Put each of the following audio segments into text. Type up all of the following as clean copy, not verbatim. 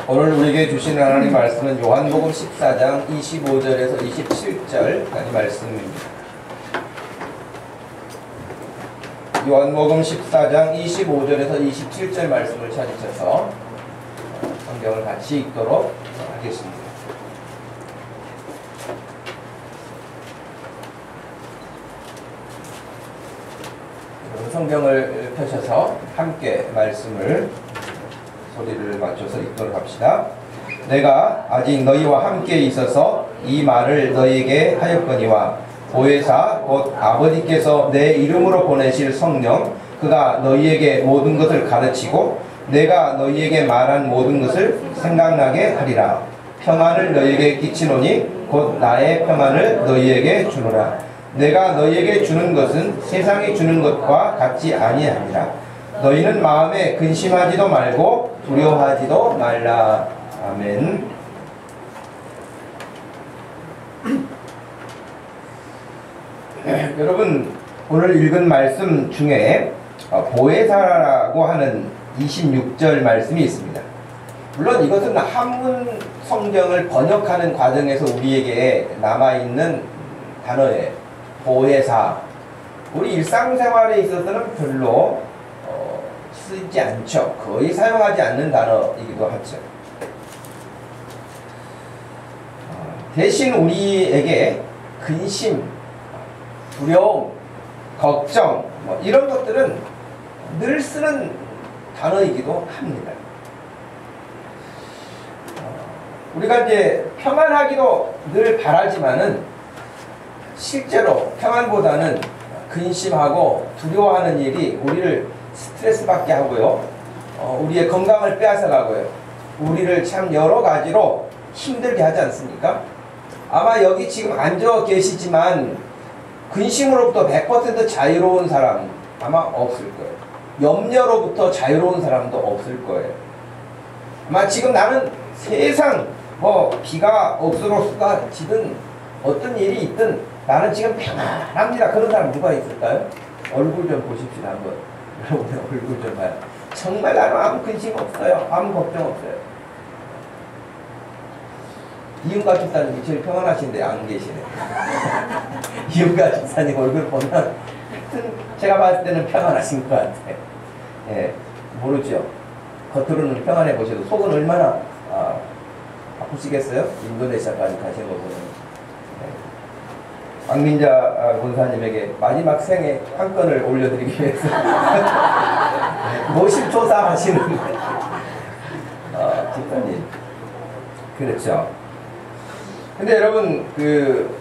오늘 우리에게 주신 하나님 말씀은 요한복음 14장 25절에서 27절까지 말씀입니다. 요한복음 14장 25절에서 27절 말씀을 찾으셔서 성경을 같이 읽도록 하겠습니다. 성경을 펴셔서 함께 말씀을 소리를 맞춰서 읽도록 합시다. 내가 아직 너희와 함께 있어서 이 말을 너희에게 하였거니와 보혜사 곧 아버지께서 내 이름으로 보내실 성령 그가 너희에게 모든 것을 가르치고 내가 너희에게 말한 모든 것을 생각나게 하리라. 평안을 너희에게 끼치노니 곧 나의 평안을 너희에게 주노라. 내가 너희에게 주는 것은 세상이 주는 것과 같지 아니하니라. 너희는 마음에 근심하지도 말고 두려워하지도 말라. 아멘. 여러분, 오늘 읽은 말씀 중에 보혜사라고 하는 26절 말씀이 있습니다. 물론 이것은 한문 성경을 번역하는 과정에서 우리에게 남아있는 단어예요. 보혜사. 우리 일상생활에 있어서는 별로 쓰지 않죠. 거의 사용하지 않는 단어이기도 하죠. 대신 우리에게 근심, 두려움, 걱정 이런 것들은 늘 쓰는 단어이기도 합니다. 우리가 이제 평안하기도 늘 바라지만은 실제로 평안보다는 근심하고 두려워하는 일이 우리를 스트레스 받게 하고요. 우리의 건강을 빼앗아가고요. 우리를 참 여러 가지로 힘들게 하지 않습니까? 아마 여기 지금 앉아 계시지만 근심으로부터 100% 자유로운 사람 아마 없을 거예요. 염려로부터 자유로운 사람도 없을 거예요. 아마 지금 나는 세상 비가 억수로 쏟아지든 어떤 일이 있든 나는 지금 평안합니다. 그런 사람 누가 있을까요? 얼굴 좀 보십시다 한번. 여러분의 얼굴 좀 봐요. 정말 나는 아무 근심 없어요. 아무 걱정 없어요. 이윤가 집사님이 제일 평안하신데 안 계시네. 이윤가 집사님 얼굴 보면 하여튼 제가 봤을 때는 평안하신 것 같아요. 예, 모르죠. 겉으로는 평안해 보셔도 속은 얼마나 아프시겠어요? 인도네시아까지 가신 거 보면. 박민자 권사님에게 마지막 생에 한 건을 올려드리기 위해서 모심 조사하시는 집사님. 그렇죠. 근데 여러분, 그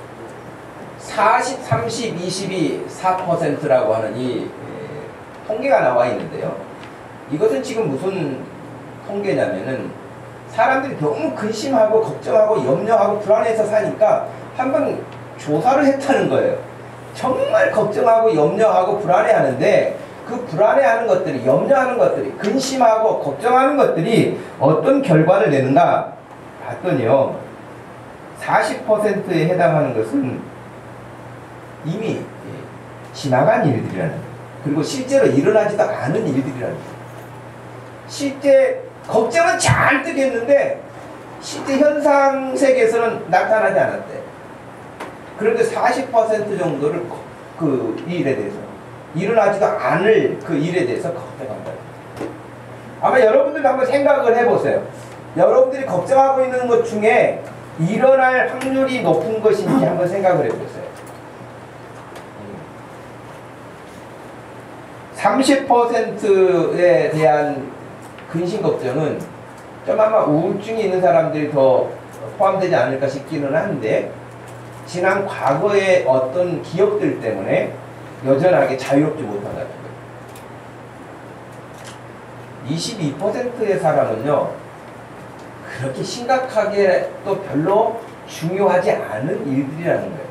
40, 30, 20이 4%라고 하는 이 통계가 나와 있는데요. 이것은 지금 무슨 통계냐면은 사람들이 너무 근심하고 걱정하고 염려하고 불안해서 사니까 한번 조사를 했다는 거예요. 정말 걱정하고 염려하고 불안해하는데 그 불안해하는 것들이, 염려하는 것들이, 근심하고 걱정하는 것들이 어떤 결과를 내는가 봤더니요, 40%에 해당하는 것은 이미 지나간 일들이라는 거예요. 그리고 실제로 일어나지도 않은 일들이라는 거예요. 실제 걱정은 잔뜩 했는데 실제 현상 세계에서는 나타나지 않았대. 그런데 40% 정도를 그 일에 대해서, 일어나지도 않을 그 일에 대해서 걱정한다. 아마 여러분들도 한번 생각을 해보세요. 여러분들이 걱정하고 있는 것 중에 일어날 확률이 높은 것인지 한번 생각을 해보세요. 30%에 대한 근심 걱정은 좀 아마 우울증이 있는 사람들이 더 포함되지 않을까 싶기는 한데, 지난 과거의 어떤 기억들 때문에 여전하게 자유롭지 못하다는 거예요. 22%의 사람은요, 그렇게 심각하게 또 별로 중요하지 않은 일들이라는 거예요.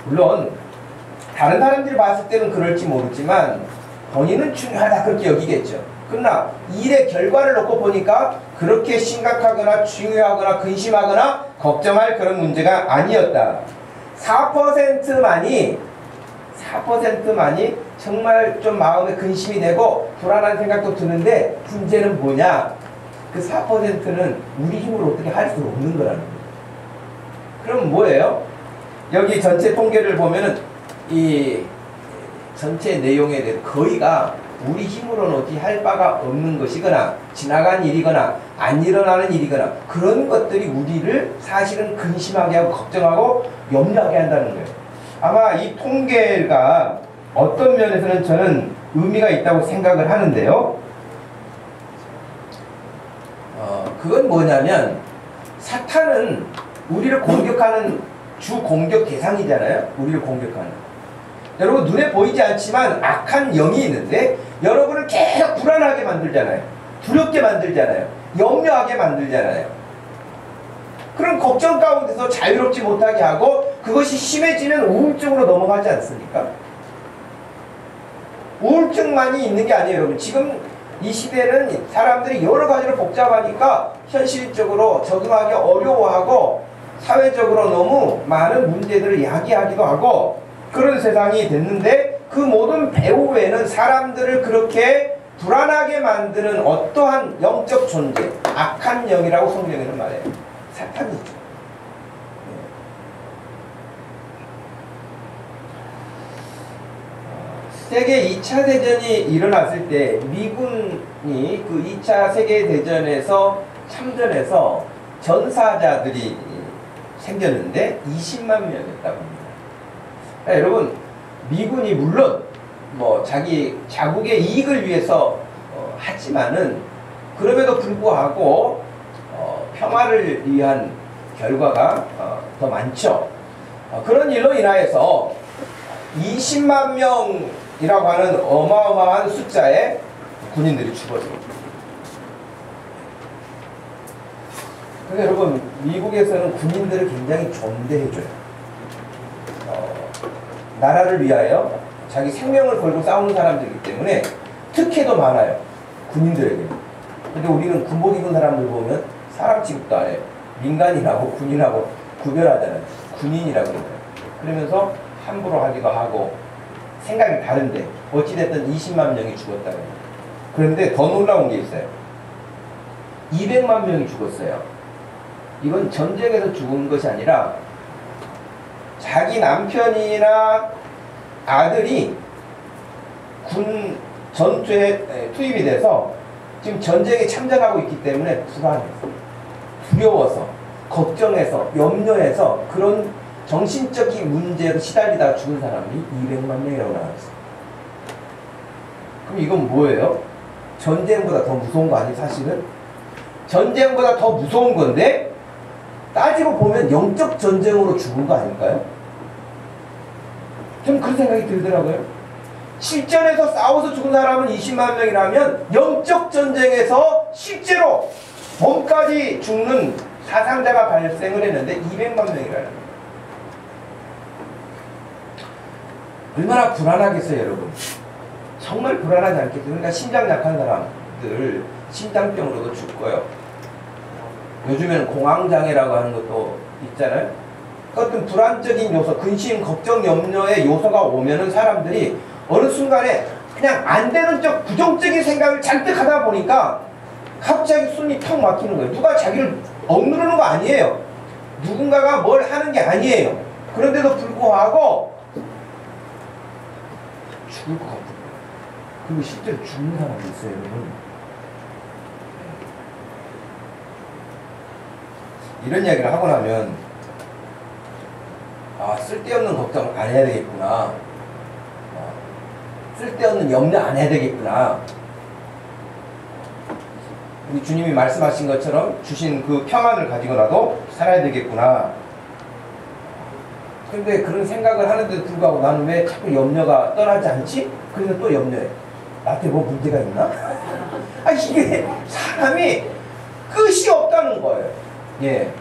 물론 다른 사람들이 봤을 때는 그럴지 모르지만 본인은 중요하다 그렇게 여기겠죠. 그러나 일의 결과를 놓고 보니까 그렇게 심각하거나 중요하거나 근심하거나 걱정할 그런 문제가 아니었다. 4%만이 정말 좀 마음에 근심이 되고 불안한 생각도 드는데, 문제는 뭐냐? 그 4%는 우리 힘으로 어떻게 할 수 없는 거라는 거예요. 그럼 뭐예요? 여기 전체 통계를 보면은 이 전체 내용에 대해 거의가 우리 힘으로는 어떻게 할 바가 없는 것이거나 지나간 일이거나 안 일어나는 일이거나 그런 것들이 우리를 사실은 근심하게 하고 걱정하고 염려하게 한다는 거예요. 아마 이 통계가 어떤 면에서는 저는 의미가 있다고 생각을 하는데요. 그건 뭐냐면, 사탄은 우리를 공격하는 주 공격 대상이잖아요. 우리를 공격하는. 여러분, 눈에 보이지 않지만 악한 영이 있는데 여러분을 계속 불안하게 만들잖아요. 두렵게 만들잖아요. 염려하게 만들잖아요. 그럼 걱정 가운데서 자유롭지 못하게 하고 그것이 심해지면 우울증으로 넘어가지 않습니까? 우울증만이 있는 게 아니에요, 여러분. 지금 이 시대는 사람들이 여러 가지로 복잡하니까 현실적으로 적응하기 어려워하고 사회적으로 너무 많은 문제들을 야기하기도 하고 그런 세상이 됐는데, 그 모든 배후에는 사람들을 그렇게 불안하게 만드는 어떠한 영적 존재, 악한 영이라고 성경에는 말해요. 사탄이죠. 세계 2차 대전이 일어났을 때 미군이 그 2차 세계대전에서 참전해서 전사자들이 생겼는데 20만 명이었다고 합니다. 그러니까 여러분, 미군이 물론 뭐 자기 자국의 이익을 위해서 하지만은 그럼에도 불구하고 평화를 위한 결과가 더 많죠. 그런 일로 인하여서 20만 명이라고 하는 어마어마한 숫자의 군인들이 죽었습니다. 근데 여러분, 미국에서는 군인들을 굉장히 존대해줘요. 나라를 위하여 자기 생명을 걸고 싸우는 사람들이기 때문에 특혜도 많아요, 군인들에게. 근데 우리는 군복 입은 사람들 보면 사람 취급도 안 해요. 민간인하고 군인하고 구별하잖아요. 군인이라고 그래요. 그러면서 함부로 하기도 하고 생각이 다른데 어찌됐든 20만 명이 죽었다고 해요. 그런데 더 놀라운 게 있어요. 200만 명이 죽었어요. 이건 전쟁에서 죽은 것이 아니라 자기 남편이나 아들이 군 전투에 투입이 돼서 지금 전쟁에 참전하고 있기 때문에 불안해서, 두려워서, 걱정해서, 염려해서 그런 정신적인 문제로 시달리다가 죽은 사람이 200만 명이라고 나왔어요. 그럼 이건 뭐예요? 전쟁보다 더 무서운 거 아니에요, 사실은? 전쟁보다 더 무서운 건데 따지고 보면 영적 전쟁으로 죽은 거 아닐까요? 좀 그런 생각이 들더라고요. 실전에서 싸워서 죽은 사람은 20만 명이라면 영적 전쟁에서 실제로 몸까지 죽는 사상자가 발생을 했는데 200만 명이라는 거예요. 얼마나 불안하겠어요, 여러분. 정말 불안하지 않겠어요? 그러니까 심장 약한 사람들 심장병으로도 죽고요. 요즘에는 공황장애라고 하는 것도 있잖아요. 어떤 불안적인 요소, 근심, 걱정, 염려의 요소가 오면은 사람들이 어느 순간에 그냥 안 되는 쪽 부정적인 생각을 잔뜩 하다 보니까 갑자기 숨이 턱 막히는 거예요. 누가 자기를 억누르는 거 아니에요. 누군가가 뭘 하는 게 아니에요. 그런데도 불구하고 죽을 것 같은 거예요. 그리고 실제로 죽는 사람이 있어요, 여러분. 이런 이야기를 하고 나면 아, 쓸데없는 걱정 안 해야 되겠구나. 쓸데없는 염려 안 해야 되겠구나. 우리 주님이 말씀하신 것처럼 주신 그 평안을 가지고라도 살아야 되겠구나. 근데 그런 생각을 하는데도 불구하고 나는 왜 자꾸 염려가 떠나지 않지? 그래서 또 염려해. 나한테 뭐 문제가 있나? 아, 이게 사람이 끝이 없다는 거예요. 예.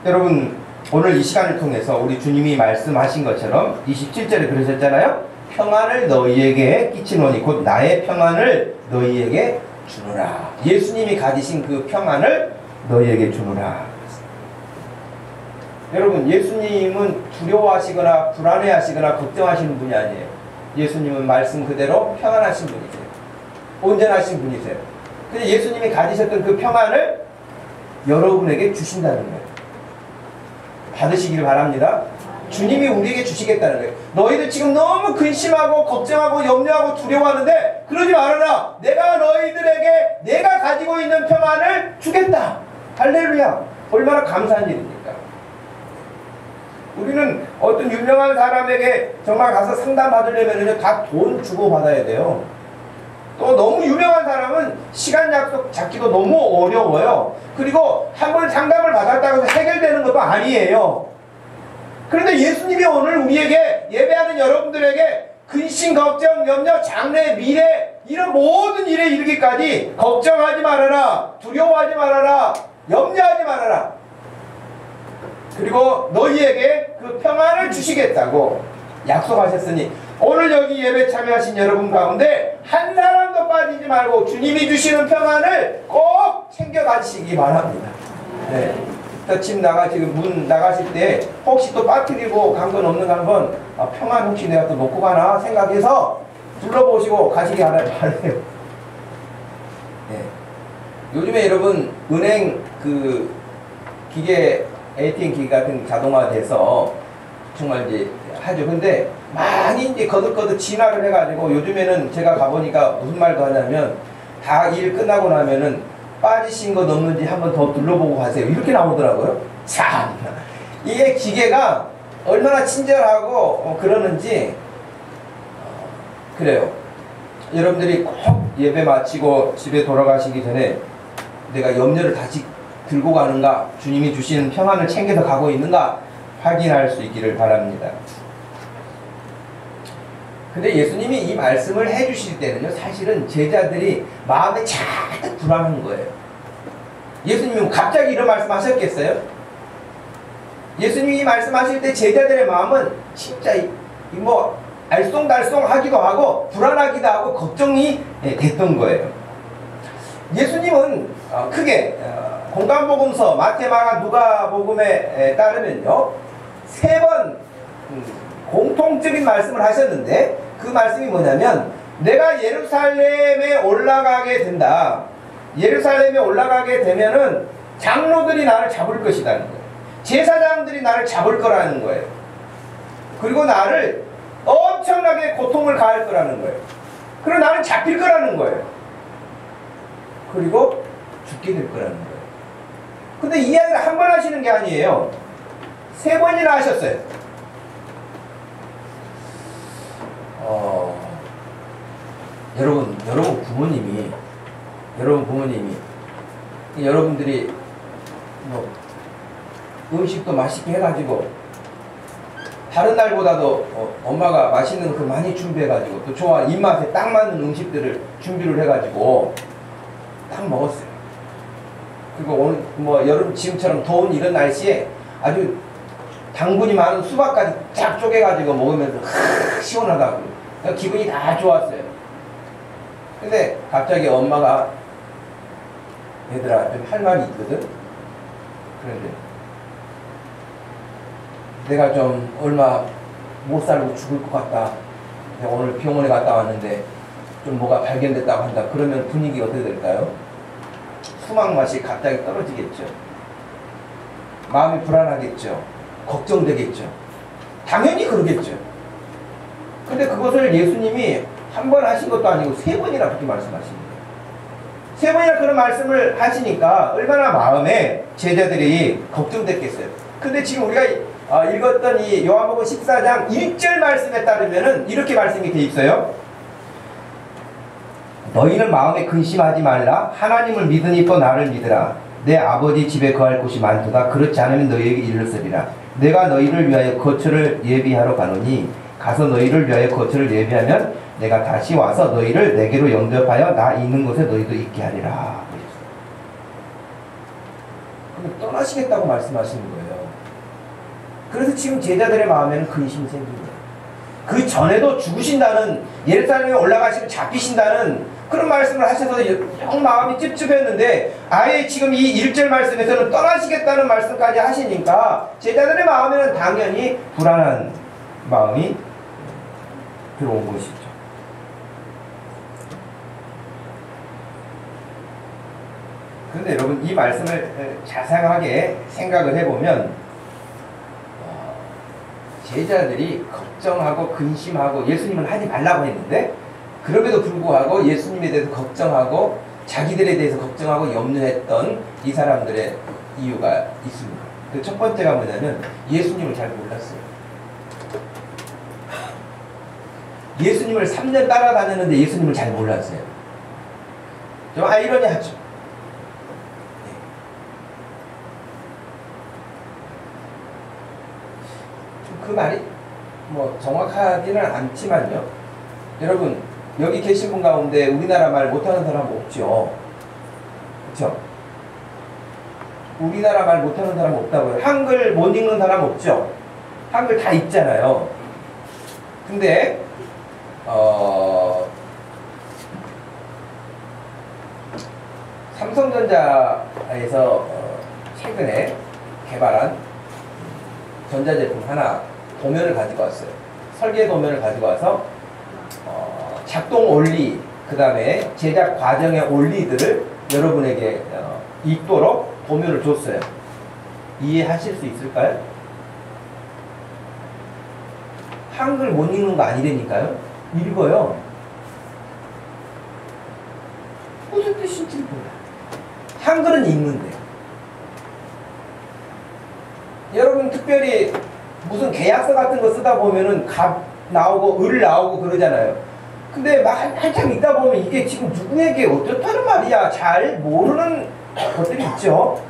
여러분, 오늘 이 시간을 통해서 우리 주님이 말씀하신 것처럼 27절에 그러셨잖아요. 평안을 너희에게 끼치노니 곧 나의 평안을 너희에게 주노라. 예수님이 가지신 그 평안을 너희에게 주노라. 여러분, 예수님은 두려워하시거나 불안해하시거나 걱정하시는 분이 아니에요. 예수님은 말씀 그대로 평안하신 분이세요. 온전하신 분이세요. 근데 예수님이 가지셨던 그 평안을 여러분에게 주신다는 거예요. 받으시기를 바랍니다. 주님이 우리에게 주시겠다는 거예요. 너희들 지금 너무 근심하고 걱정하고 염려하고 두려워하는데 그러지 말아라. 내가 너희들에게 내가 가지고 있는 평안을 주겠다. 할렐루야. 얼마나 감사한 일입니까? 우리는 어떤 유명한 사람에게 정말 가서 상담 받으려면 다 돈 주고 받아야 돼요. 또 너무 유명한 사람은 시간 약속 잡기도 너무 어려워요. 그리고 한번 상담을 받았다고 해서 해결되는 것도 아니에요. 그런데 예수님이 오늘 우리에게 예배하는 여러분들에게 근심, 걱정, 염려, 장래, 미래 이런 모든 일에 이르기까지 걱정하지 말아라. 두려워하지 말아라. 염려하지 말아라. 그리고 너희에게 그 평안을 주시겠다고 약속하셨으니 오늘 여기 예배 참여하신 여러분 가운데 한 사람도 빠지지 말고 주님이 주시는 평안을 꼭 챙겨 가시기 바랍니다. 네. 지금 지금 문 나가실 때 혹시 또 빠뜨리고 간 건 없는가 한번 평안 혹시 내가 또 놓고 가나 생각해서 둘러보시고 가시기 바라요. 네. 요즘에 여러분 은행 그 기계 ATM 기계 같은 자동화돼서 정말 이제 하죠. 근데 많이 이제 거듭거듭 진화를 해가지고 요즘에는 제가 가보니까 무슨 말도 하냐면 다 일 끝나고 나면은 빠지신 것 없는지 한번 더 둘러보고 가세요. 이렇게 나오더라고요. 참, 이게 기계가 얼마나 친절하고 그러는지 그래요. 여러분들이 꼭 예배 마치고 집에 돌아가시기 전에 내가 염려를 다시 들고 가는가, 주님이 주시는 평안을 챙겨서 가고 있는가 확인할 수 있기를 바랍니다. 근데 예수님이 이 말씀을 해주실 때는요, 사실은 제자들이 마음에 잔뜩 불안한 거예요. 예수님은 갑자기 이런 말씀 하셨겠어요? 예수님이 이 말씀하실 때 제자들의 마음은 진짜 뭐 알쏭달쏭 하기도 하고 불안하기도 하고 걱정이 됐던 거예요. 예수님은 크게 공간복음서 마태, 마가, 누가복음에 따르면요 3번 공통적인 말씀을 하셨는데 그 말씀이 뭐냐면 내가 예루살렘에 올라가게 된다. 예루살렘에 올라가게 되면은 장로들이 나를 잡을 것이라는 거예요. 제사장들이 나를 잡을 거라는 거예요. 그리고 나를 엄청나게 고통을 가할 거라는 거예요. 그리고 나는 잡힐 거라는 거예요. 그리고 죽게 될 거라는 거예요. 근데 이 이야기를 한 번 하시는 게 아니에요. 3번이나 하셨어요. 여러분 부모님이 여러분들이 뭐 음식도 맛있게 해가지고 다른 날보다도 엄마가 맛있는 그 많이 준비해가지고 또 좋아하는 입맛에 딱 맞는 음식들을 준비를 해가지고 딱 먹었어요. 그리고 오늘 뭐 여름 지금처럼 더운 이런 날씨에 아주 당분이 많은 수박까지 쫙 쪼개가지고 먹으면서 시원하다고 기분이 다 좋았어요. 근데 갑자기 엄마가 얘들아 좀 할 말이 있거든. 그런데 내가 좀 얼마 못 살고 죽을 것 같다. 내가 오늘 병원에 갔다 왔는데 좀 뭐가 발견됐다고 한다. 그러면 분위기 어떻게 될까요? 수박 맛이 갑자기 떨어지겠죠. 마음이 불안하겠죠. 걱정되겠죠. 당연히 그러겠죠. 근데 그것을 예수님이 한 번 하신 것도 아니고 3번이나 그렇게 말씀하십니다. 3번이나 그런 말씀을 하시니까 얼마나 마음에 제자들이 걱정됐겠어요. 근데 지금 우리가 읽었던 이 요한복음 14장 1절 말씀에 따르면은 이렇게 말씀이 돼 있어요. 너희는 마음에 근심하지 말라. 하나님을 믿으니 또 나를 믿으라. 내 아버지 집에 거할 곳이 많도다. 그렇지 않으면 너희에게 이르렀으리라. 내가 너희를 위하여 거처를 예비하러 가노니 가서 너희를 위하여 거처를 예비하면 내가 다시 와서 너희를 내게로 영접하여 나 있는 곳에 너희도 있게 하리라. 그럼 떠나시겠다고 말씀하시는 거예요. 그래서 지금 제자들의 마음에는 근심이 생긴 거예요. 그 전에도 죽으신다는, 예루살렘에 올라가시면 잡히신다는 그런 말씀을 하셔서 영 마음이 찝찝했는데 아예 지금 이 1절 말씀에서는 떠나시겠다는 말씀까지 하시니까 제자들의 마음에는 당연히 불안한 마음이 들어온 것이죠. 그런데 여러분 이 말씀을 자세하게 생각을 해보면 제자들이 걱정하고 근심하고 예수님은 하지 말라고 했는데 그럼에도 불구하고 예수님에 대해서 걱정하고 자기들에 대해서 걱정하고 염려했던 이 사람들의 이유가 있습니다. 그 첫 번째가 뭐냐면 예수님을 잘 몰랐어요. 예수님을 3년 따라다녔는데 예수님을 잘 몰랐어요. 좀 아이러니하죠. 그 말이 뭐 정확하지는 않지만요. 여러분 여기 계신 분 가운데 우리나라 말 못하는 사람 없죠. 그렇죠? 우리나라 말 못하는 사람 없다고요. 한글 못 읽는 사람 없죠. 한글 다 읽잖아요. 근데 삼성전자에서 최근에 개발한 전자제품 하나 도면을 가지고 왔어요. 설계 도면을 가지고 와서 작동 원리, 그 다음에 제작 과정의 원리들을 여러분에게 읽도록 도면을 줬어요. 이해하실 수 있을까요? 한글 못 읽는 거 아니라니까요? 읽어요. 무슨 뜻인지 몰라요. 한글은 읽는데. 여러분 특별히 무슨 계약서 같은 거 쓰다 보면은 갑 나오고 을 나오고 그러잖아요. 근데 막 한참 읽다 보면 이게 지금 누구에게 어떻다는 말이야 잘 모르는 것들이 있죠.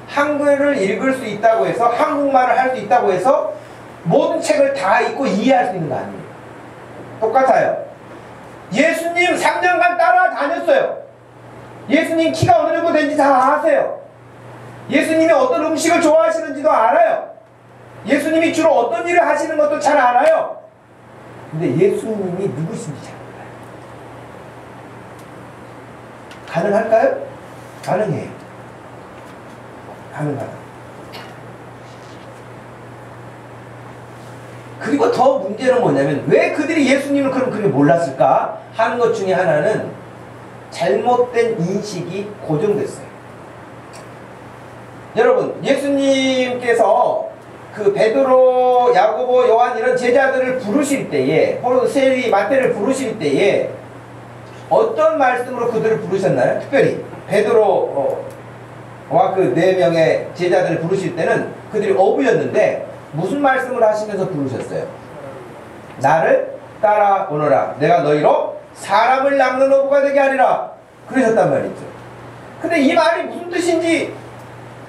한글을 읽을 수 있다고 해서 한국말을 할 수 있다고 해서 모든 책을 다 읽고 이해할 수 있는 거 아니에요. 똑같아요. 예수님 3년간 따라다녔어요. 예수님 키가 어느 정도 되는지 다 아세요. 예수님이 어떤 음식을 좋아하시는지도 알아요. 예수님이 주로 어떤 일을 하시는 것도 잘 알아요. 근데 예수님이 누구신지 잘 몰라요. 가능할까요? 가능해요. 가능하다. 그리고 더 문제는 뭐냐면 왜 그들이 예수님을 그럼 그렇게 몰랐을까 하는 것 중에 하나는 잘못된 인식이 고정됐어요. 여러분 예수님께서 그 베드로, 야고보, 요한 이런 제자들을 부르실 때에, 혹은 세리, 마태를 부르실 때에 어떤 말씀으로 그들을 부르셨나요? 특별히 베드로와 그 4명의 제자들을 부르실 때는 그들이 어부였는데 무슨 말씀을 하시면서 부르셨어요? 나를 따라오너라. 내가 너희로 사람을 낚는 어부가 되게 하리라. 그러셨단 말이죠. 근데 이 말이 무슨 뜻인지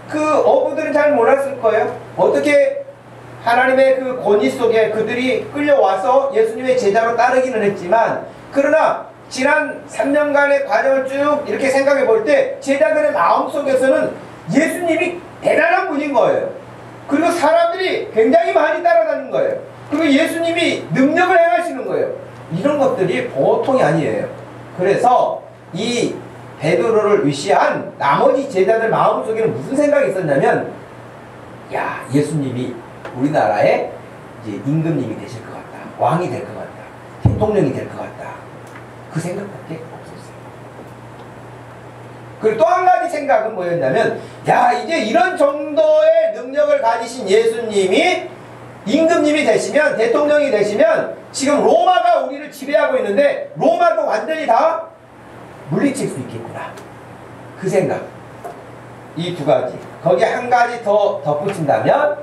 그 어부들은 잘 몰랐을 거예요. 어떻게 하나님의 그 권위 속에 그들이 끌려와서 예수님의 제자로 따르기는 했지만, 그러나 지난 3년간의 과정을 쭉 이렇게 생각해 볼 때 제자들의 마음속에서는 예수님이 대단한 분인 거예요. 그리고 사람들이 굉장히 많이 따라다닌 거예요. 그리고 예수님이 능력을 행하시는 거예요. 이런 것들이 보통이 아니에요. 그래서 이 베드로를 위시한 나머지 제자들 마음속에는 무슨 생각이 있었냐면, 야, 예수님이 우리나라의 이제 임금님이 되실 것 같다. 왕이 될 것 같다. 대통령이 될 것 같다. 그 생각밖에 없었어요. 그리고 또 한 가지 생각은 뭐였냐면, 야, 이제 이런 정도의 능력을 가지신 예수님이 임금님이 되시면, 대통령이 되시면 지금 로마가 우리를 지배하고 있는데 로마도 완전히 다 물리칠 수 있겠구나. 그 생각. 이 두 가지. 거기에 한 가지 더 덧붙인다면,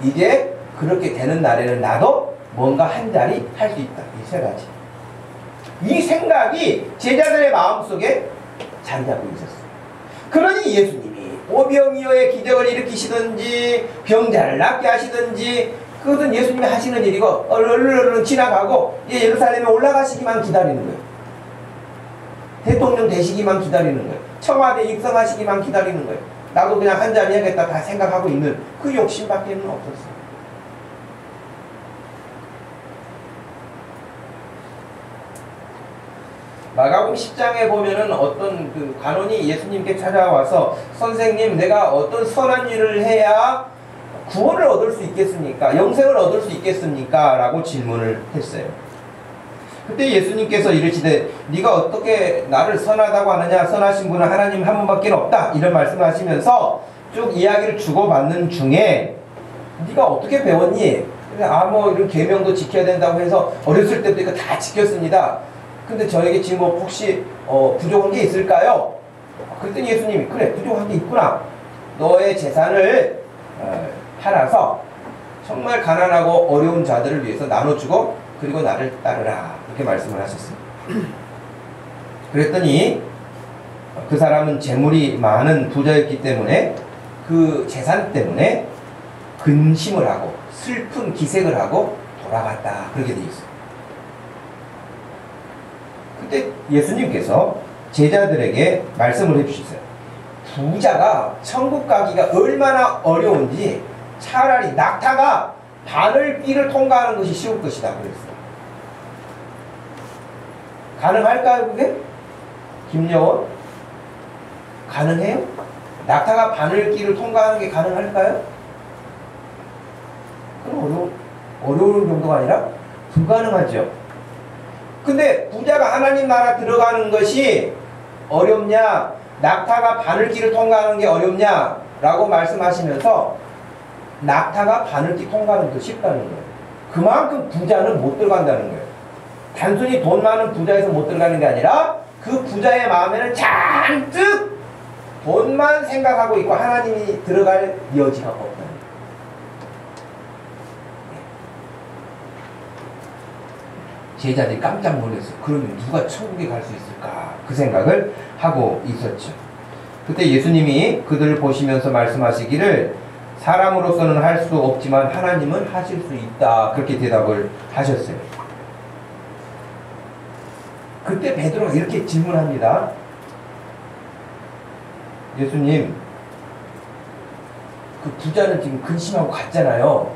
이제 그렇게 되는 날에는 나도 뭔가 한 자리 할 수 있다. 이 세 가지. 이 생각이 제자들의 마음속에 자리 잡고 있었어요. 그러니 예수님이 오병이어의 기적을 일으키시든지 병자를 낫게 하시든지 그것은 예수님이 하시는 일이고 얼른 지나가고 예루살렘에 올라가시기만 기다리는 거예요. 대통령 되시기만 기다리는 거예요. 청와대 입성하시기만 기다리는 거예요. 나도 그냥 한 자리 해야겠다 다 생각하고 있는 그 욕심밖에는 없었어요. 마가복음 10장에 보면은 어떤 그 관원이 예수님께 찾아와서 선생님, 내가 어떤 선한 일을 해야 구원을 얻을 수 있겠습니까? 영생을 얻을 수 있겠습니까? 라고 질문을 했어요. 그때 예수님께서 이르시되 네가 어떻게 나를 선하다고 하느냐? 선하신 분은 하나님 한 분밖에 없다. 이런 말씀을 하시면서 쭉 이야기를 주고받는 중에 네가 어떻게 배웠니? 뭐 이런 계명도 지켜야 된다고 해서 어렸을 때부터 이거 다 지켰습니다. 근데 저에게 지금 뭐 혹시 부족한 게 있을까요? 그랬더니 예수님이 그래, 부족한 게 있구나. 너의 재산을 팔아서 정말 가난하고 어려운 자들을 위해서 나눠주고 그리고 나를 따르라. 이렇게 말씀을 하셨어요. 그랬더니 그 사람은 재물이 많은 부자였기 때문에 그 재산 때문에 근심을 하고 슬픈 기색을 하고 돌아갔다. 그렇게 되어 있어요. 그때 예수님께서 제자들에게 말씀을 해주셨어요. 부자가 천국 가기가 얼마나 어려운지 차라리 낙타가 바늘길을 통과하는 것이 쉬울 것이다. 그랬어요. 가능할까요, 그게? 김여원? 가능해요? 낙타가 바늘길을 통과하는 게 가능할까요? 그럼 어려운 정도가 아니라 불가능하죠. 근데 부자가 하나님 나라 들어가는 것이 어렵냐, 낙타가 바늘길을 통과하는 게 어렵냐 라고 말씀하시면서 낙타가 바늘길 통과하는 게 더 쉽다는 거예요. 그만큼 부자는 못 들어간다는 거예요. 단순히 돈 많은 부자에서 못 들어가는 게 아니라 그 부자의 마음에는 잔뜩 돈만 생각하고 있고 하나님이 들어갈 여지가 없다는 거예요. 제자들이 깜짝 놀랐어요. 그러면 누가 천국에 갈 수 있을까? 그 생각을 하고 있었죠. 그때 예수님이 그들을 보시면서 말씀하시기를 사람으로서는 할 수 없지만 하나님은 하실 수 있다. 그렇게 대답을 하셨어요. 그때 베드로가 이렇게 질문합니다. 예수님, 그 부자는 지금 근심하고 갔잖아요.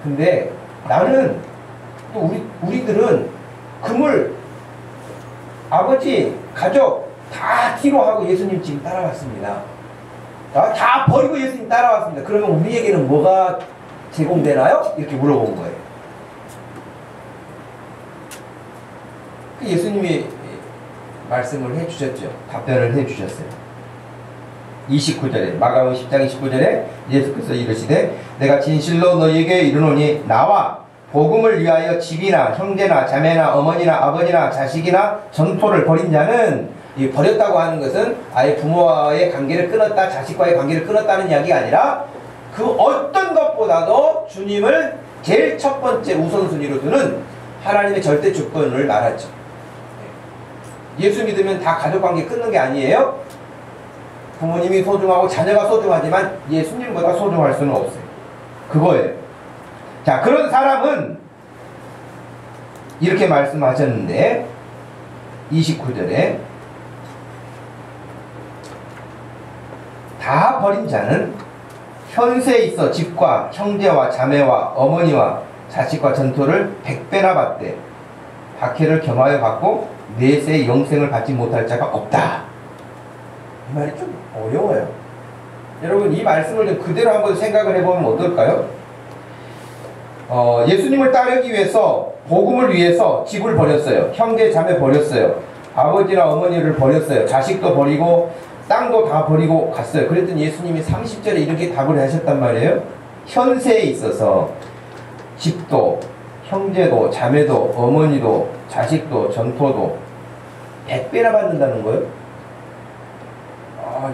근데 나는 또 우리들은 그물, 아버지, 가족 다 뒤로 하고 예수님 지금 따라왔습니다. 다 버리고 예수님 따라왔습니다. 그러면 우리에게는 뭐가 제공되나요? 이렇게 물어본 거예요. 예수님이 말씀을 해주셨죠. 답변을 해주셨어요. 29절에 마가복음 10장 29절에 예수께서 이르시되 내가 진실로 너희에게 이르노니 나와 복음을 위하여 집이나 형제나 자매나 어머니나 아버지나 자식이나 전토를 벌인 자는, 이 버렸다고 하는 것은 아예 부모와의 관계를 끊었다, 자식과의 관계를 끊었다는 이야기가 아니라 그 어떤 것보다도 주님을 제일 첫 번째 우선순위로 두는 하나님의 절대 주권을 말하죠. 예수 믿으면 다 가족관계 끊는 게 아니에요. 부모님이 소중하고 자녀가 소중하지만 예수님보다 소중할 수는 없어요. 그거예요. 자, 그런 사람은 이렇게 말씀하셨는데 29절에 다 버린 자는 현세에 있어 집과 형제와 자매와 어머니와 자식과 전토를 100배나 받되 박해를 겸하여 받고 내세의 영생을 받지 못할 자가 없다. 이 말이 좀 어려워요. 여러분, 이 말씀을 좀 그대로 한번 생각을 해보면 어떨까요? 예수님을 따르기 위해서, 복음을 위해서 집을 버렸어요. 형제 자매 버렸어요. 아버지나 어머니를 버렸어요. 자식도 버리고 땅도 다 버리고 갔어요. 그랬더니 예수님이 30절에 이렇게 답을 하셨단 말이에요. 현세에 있어서 집도 형제도 자매도 어머니도 자식도 전토도 100배나 받는다는 거예요. 아,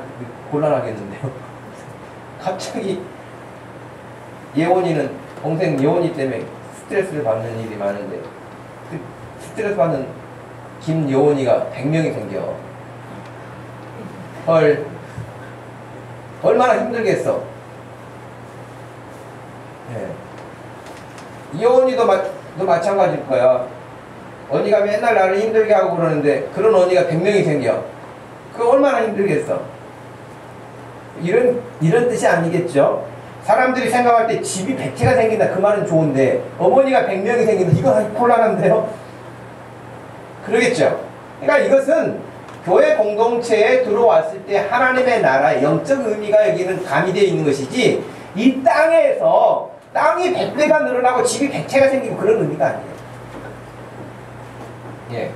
곤란하겠는데요. 갑자기 예원이는, 동생 예원이 때문에 스트레스를 받는 일이 많은데 그 스트레스 받는 김예원이가 100명이 생겨. 헐, 얼마나 힘들겠어. 예. 예원이도 마찬가지일 거야. 언니가 맨날 나를 힘들게 하고 그러는데 그런 언니가 100명이 생겨. 그거 얼마나 힘들겠어. 이런 뜻이 아니겠죠. 사람들이 생각할 때 집이 100채가 생긴다, 그 말은 좋은데 어머니가 100명이 생긴다, 이건 곤란한데요. 그러겠죠. 그러니까 이것은 교회 공동체에 들어왔을 때 하나님의 나라의 영적 의미가 여기는 가미되어 있는 것이지, 이 땅에서 땅이 100배가 늘어나고 집이 100채가 생기고 그런 의미가 아니에요. 예.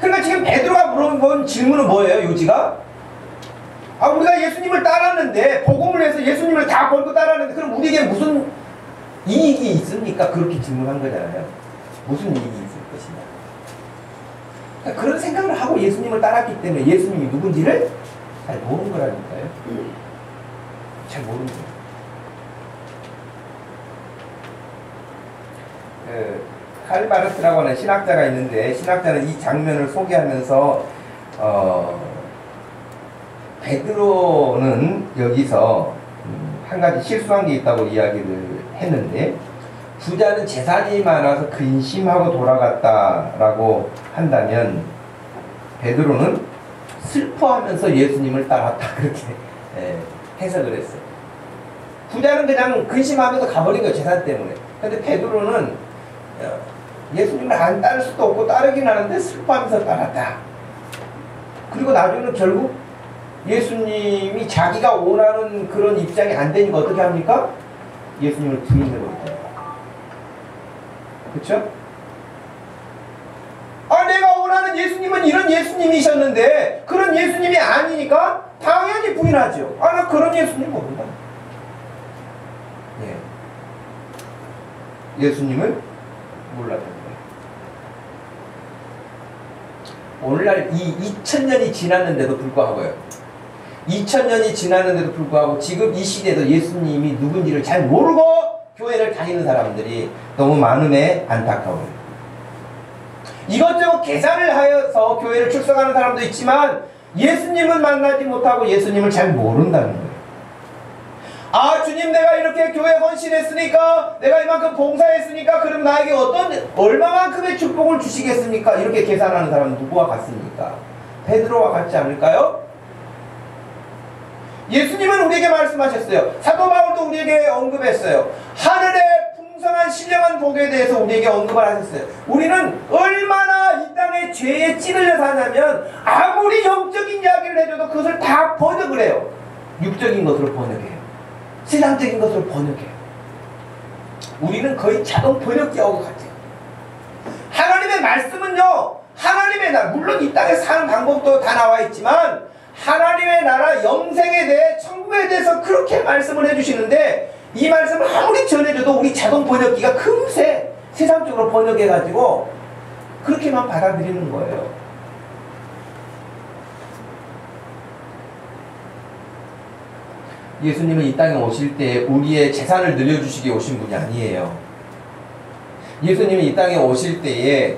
그러니까 지금 베드로가 물어본 질문은 뭐예요? 요지가? 아, 우리가 예수님을 따랐는데, 복음을 해서 예수님을 다 걸고 따랐는데 그럼 우리에게 무슨 이익이 있습니까? 그렇게 질문한 거잖아요. 무슨 이익이 있을 것이냐. 그러니까 그런 생각을 하고 예수님을 따랐기 때문에 예수님이 누군지를 잘 모르는 거라니까요. 잘 모르는 거예요. 칼 바르트라고 하는 신학자가 있는데, 신학자는 이 장면을 소개하면서 베드로는 여기서 한 가지 실수한 게 있다고 이야기를 했는데, 부자는 재산이 많아서 근심하고 돌아갔다라고 한다면 베드로는 슬퍼하면서 예수님을 따랐다, 그렇게 해석을 했어요. 부자는 그냥 근심하면서 가버린 거예요, 재산 때문에. 근데 베드로는 예수님을 안 따를 수도 없고 따르긴 하는데 슬퍼하면서 따랐다. 그리고 나중에는 결국 예수님이 자기가 원하는 그런 입장이 안 되니까 어떻게 합니까? 예수님을 부인해버리죠. 그쵸? 아, 내가 원하는 예수님은 이런 예수님이셨는데 그런 예수님이 아니니까 당연히 부인하죠. 아, 나 그런 예수님 모른다. 예. 예수님을 몰랐던 거예요. 오늘날 이 2000년이 지났는데도 불구하고요. 2000년이 지났는데도 불구하고 지금 이 시대에도 예수님이 누군지를 잘 모르고 교회를 다니는 사람들이 너무 많음에 안타까워요. 이것저것 계산을 하여서 교회를 출석하는 사람도 있지만 예수님은 만나지 못하고 예수님을 잘 모른다는 거예요. 아, 주님, 내가 이렇게 교회 헌신했으니까, 내가 이만큼 봉사했으니까 그럼 나에게 얼마만큼의 축복을 주시겠습니까? 이렇게 계산하는 사람은 누구와 같습니까? 베드로와 같지 않을까요? 예수님은 우리에게 말씀하셨어요. 사도 바울도 우리에게 언급했어요. 하늘의 풍성한 신령한 복에 대해서 우리에게 언급을 하셨어요. 우리는 얼마나 이 땅에 죄에 찌들려 사냐면 아무리 영적인 이야기를 해줘도 그것을 다 번역을 해요. 육적인 것으로 번역해요. 세상적인 것으로 번역해요. 우리는 거의 자동 번역기하고 같아요. 하나님의 말씀은요, 하나님의 나라, 물론 이 땅에 사는 방법도 다 나와 있지만 하나님의 나라, 영생에 대해, 천국에 대해서 그렇게 말씀을 해주시는데 이 말씀을 아무리 전해줘도 우리 자동 번역기가 금세 세상적으로 번역해가지고 그렇게만 받아들이는 거예요. 예수님은 이 땅에 오실 때 우리의 재산을 늘려주시기 오신 분이 아니에요. 예수님이 이 땅에 오실 때에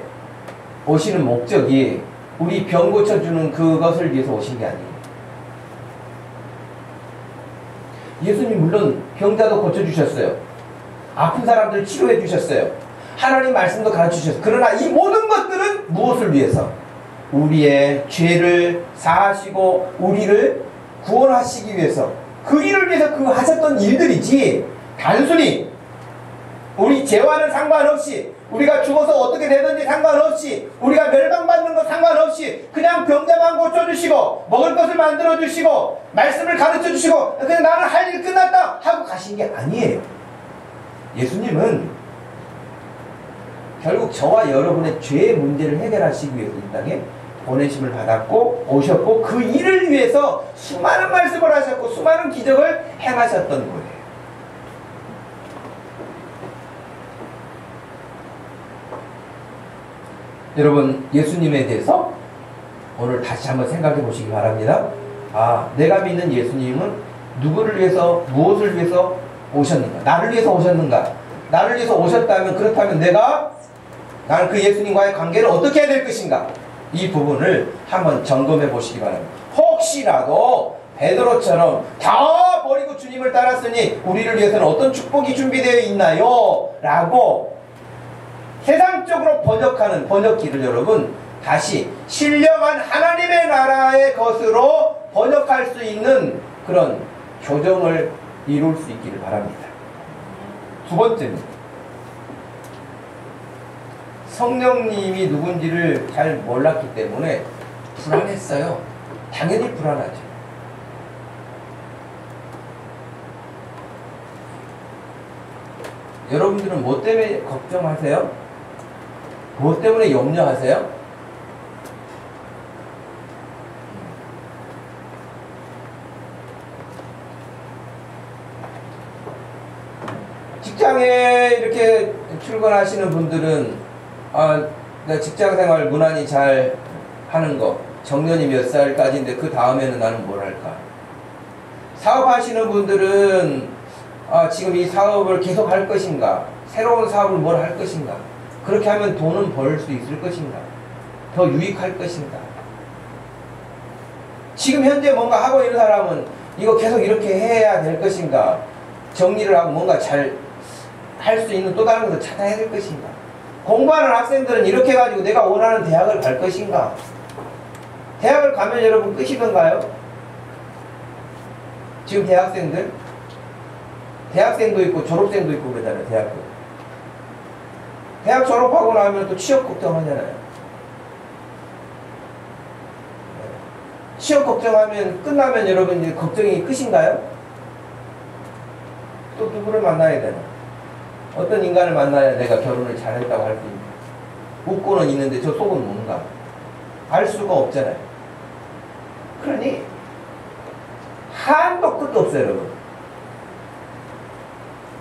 오시는 목적이 우리 병 고쳐주는 그것을 위해서 오신 게 아니에요. 예수님 물론 병자도 고쳐주셨어요. 아픈 사람들 치료해 주셨어요. 하나님 말씀도 가르치셨어요. 그러나 이 모든 것들은 무엇을 위해서? 우리의 죄를 사하시고 우리를 구원하시기 위해서, 그 일을 위해서 그 하셨던 일들이지, 단순히 우리 죄와는 상관없이, 우리가 죽어서 어떻게 되든지 상관없이, 우리가 멸망받는 것 상관없이 그냥 병자만 고쳐주시고 먹을 것을 만들어주시고 말씀을 가르쳐주시고 그냥 나는 할 일 끝났다 하고 가신 게 아니에요. 예수님은 결국 저와 여러분의 죄의 문제를 해결하시기 위해서 이 땅에 보내심을 받았고 오셨고, 그 일을 위해서 수많은 말씀을 하셨고 수많은 기적을 행하셨던 거예요. 여러분, 예수님에 대해서 오늘 다시 한번 생각해 보시기 바랍니다. 내가 믿는 예수님은 누구를 위해서, 무엇을 위해서 오셨는가? 나를 위해서 오셨는가? 나를 위해서 오셨다면, 그렇다면 나는 그 예수님과의 관계를 어떻게 해야 될 것인가? 이 부분을 한번 점검해 보시기 바랍니다. 혹시라도 베드로처럼 다 버리고 주님을 따랐으니 우리를 위해서는 어떤 축복이 준비되어 있나요? 라고 세상적으로 번역하는 번역기를 여러분 다시 신령한 하나님의 나라의 것으로 번역할 수 있는 그런 교정을 이룰 수 있기를 바랍니다. 두 번째는 성령님이 누군지를 잘 몰랐기 때문에 불안했어요. 당연히 불안하죠. 여러분들은 뭐 때문에 걱정하세요? 뭐 때문에 염려하세요? 직장에 이렇게 출근하시는 분들은 직장생활 무난히 잘 하는 거, 정년이 몇 살까지인데 그 다음에는 나는 뭘 할까? 사업하시는 분들은 지금 이 사업을 계속 할 것인가? 새로운 사업을 뭘 할 것인가? 그렇게 하면 돈은 벌 수 있을 것인가? 더 유익할 것인가? 지금 현재 뭔가 하고 있는 사람은 이거 계속 이렇게 해야 될 것인가? 정리를 하고 뭔가 잘 할 수 있는 또 다른 것을 찾아야 될 것인가? 공부하는 학생들은 이렇게 해가지고 내가 원하는 대학을 갈 것인가? 대학을 가면 여러분 끝이던가요? 지금 대학생도 있고 졸업생도 있고 그러잖아요. 대학 졸업하고 나면 또 취업 걱정하잖아요. 취업 걱정하면 끝나면 여러분 이제 걱정이 끝인가요? 또 누구를 만나야 되나? 어떤 인간을 만나야 내가 결혼을 잘했다고 할 수 있나? 웃고는 있는데 저 속은 뭔가? 알 수가 없잖아요. 그러니 한도 끝도 없어요, 여러분.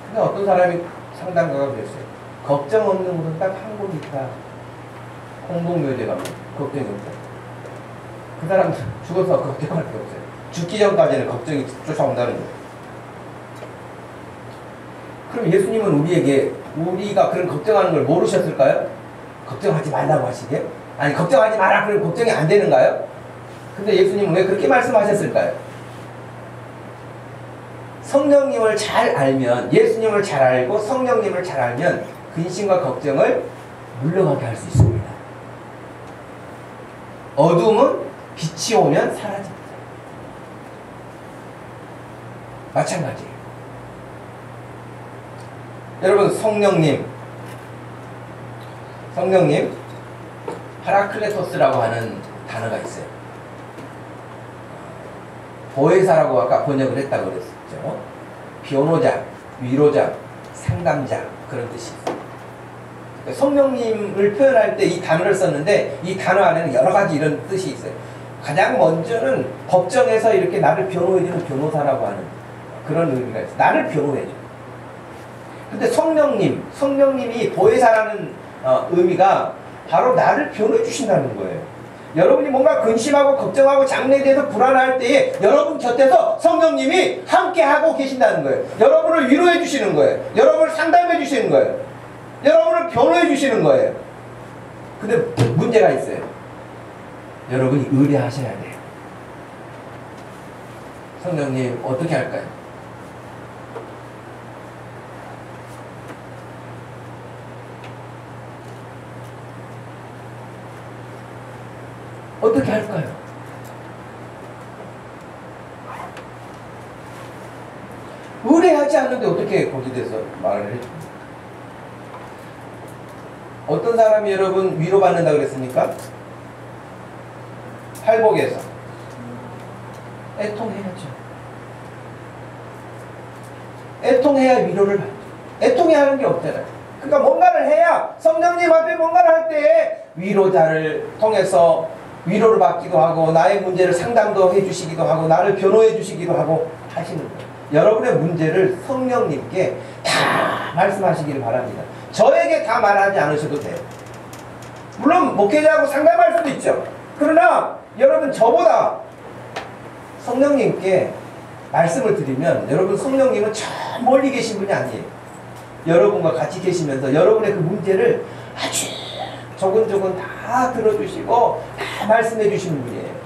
근데 어떤 사람이 상담가가 그랬어요. 걱정 없는 곳은 딱 한 곳 있다. 홍봉묘제 가면 걱정이 없다. 그 사람 죽어서 걱정할 게 없어요. 죽기 전까지는 걱정이 쫓아온다는 거예요. 그럼 예수님은 우리가 그런 걱정하는 걸 모르셨을까요? 걱정하지 말라고 하시게? 아니, 걱정하지 마라 그러면 걱정이 안 되는가요? 근데 예수님은 왜 그렇게 말씀하셨을까요? 성령님을 잘 알면, 예수님을 잘 알고 성령님을 잘 알면 근심과 걱정을 물러가게 할 수 있습니다. 어둠은 빛이 오면 사라집니다. 마찬가지예요. 여러분, 성령님 파라클레토스라고 하는 단어가 있어요. 보혜사라고 아까 번역을 했다고 그랬었죠. 변호자, 위로자, 상담자, 그런 뜻이 있어요. 성령님을 표현할 때 이 단어를 썼는데 이 단어 안에는 여러 가지 이런 뜻이 있어요. 가장 먼저는 법정에서 이렇게 나를 변호해주는 변호사라고 하는 그런 의미가 있어요. 나를 변호해줘. 근데 성령님이 보혜사라는 의미가 바로 나를 변호해 주신다는 거예요. 여러분이 뭔가 근심하고 걱정하고 장래에 대해서 불안할 때에 여러분 곁에서 성령님이 함께하고 계신다는 거예요. 여러분을 위로해 주시는 거예요. 여러분을 상담해 주시는 거예요. 여러분을 변호해 주시는 거예요. 근데 문제가 있어요. 여러분이 의뢰하셔야 돼요. 성령님 어떻게 할까요? 어떻게 할까요? 의뢰하지 않는데 어떻게 거기에 대해서 말을 해줍니까? 어떤 사람이 여러분 위로받는다 그랬습니까? 팔복에서 애통해야죠. 애통해야 위로를 받죠. 애통해야 하는 게 없잖아요. 그러니까 뭔가를 해야 성령님 앞에 뭔가를 할 때 위로자를 통해서 위로를 받기도 하고 나의 문제를 상담도 해주시기도 하고 나를 변호해 주시기도 하고 하시는 거예요. 여러분의 문제를 성령님께 다 말씀하시기를 바랍니다. 저에게 다 말하지 않으셔도 돼요. 물론 목회자하고 상담할 수도 있죠. 그러나 여러분 저보다 성령님께 말씀을 드리면 여러분 성령님은 저 멀리 계신 분이 아니에요. 여러분과 같이 계시면서 여러분의 그 문제를 아주 조근조근 다 들어주시고 다 말씀해 주시는 분이에요.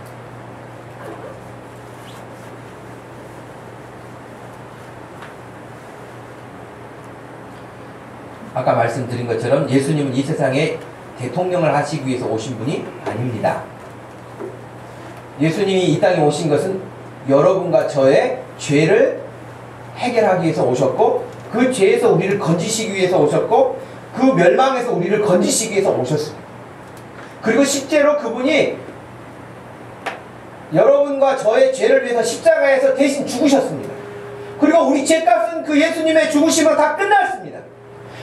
아까 말씀드린 것처럼 예수님은 이 세상에 대통령을 하시기 위해서 오신 분이 아닙니다. 예수님이 이 땅에 오신 것은 여러분과 저의 죄를 해결하기 위해서 오셨고 그 죄에서 우리를 건지시기 위해서 오셨고 그 멸망에서 우리를 건지시기 위해서 오셨습니다. 그리고 실제로 그분이 여러분과 저의 죄를 위해서 십자가에서 대신 죽으셨습니다. 그리고 우리 죄값은 그 예수님의 죽으심으로 다 끝났습니다.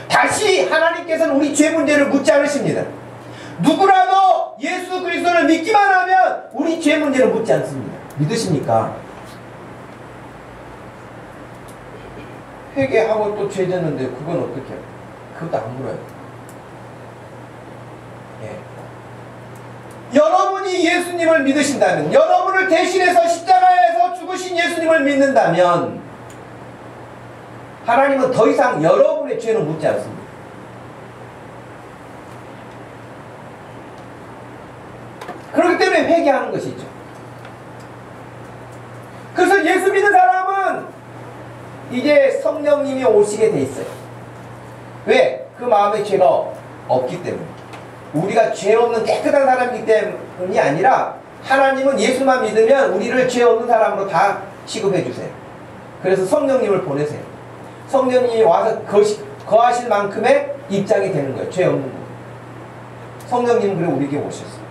다시 하나님께서는 우리 죄 문제를 묻지 않으십니다. 누구라도 예수 그리스도를 믿기만 하면 우리 죄 문제를 묻지 않습니다. 믿으십니까? 회개하고 또 죄 졌는데 그건 어떻게 해요? 그것도 안 물어요. 예. 여러분이 예수님을 믿으신다면, 여러분을 대신해서 십자가에서 죽으신 예수님을 믿는다면 하나님은 더 이상 여러분의 죄는 묻지 않습니다. 그렇기 때문에 회개하는 것이죠. 그래서 예수 믿는 사람은 이제 성령님이 오시게 돼 있어요. 왜? 그 마음에 죄가 없기 때문에. 우리가 죄 없는 깨끗한 사람이기 때문이 아니라 하나님은 예수만 믿으면 우리를 죄 없는 사람으로 다 취급해 주세요. 그래서 성령님을 보내세요. 성령님이 와서 거하실 만큼의 입장이 되는 거예요. 죄 없는 거. 성령님은 그래 우리에게 오셨어요.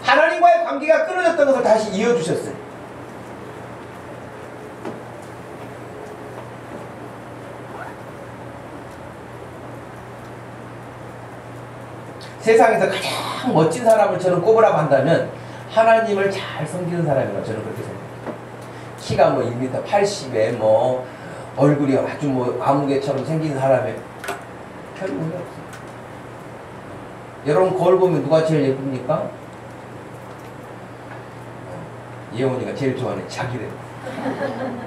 하나님과의 관계가 끊어졌던 것을 다시 이어주셨어요. 세상에서 가장 멋진 사람을 저는 꼽으라고 한다면 하나님을 잘 섬기는 사람이라고 저는 그렇게 생각해요. 키가 뭐 1m 80에 뭐 얼굴이 아주 뭐 아무개처럼 생긴 사람이 별 의미 없어요. 여러분 거울 보면 누가 제일 예쁩니까? 예원이가 제일 좋아하는 자기래.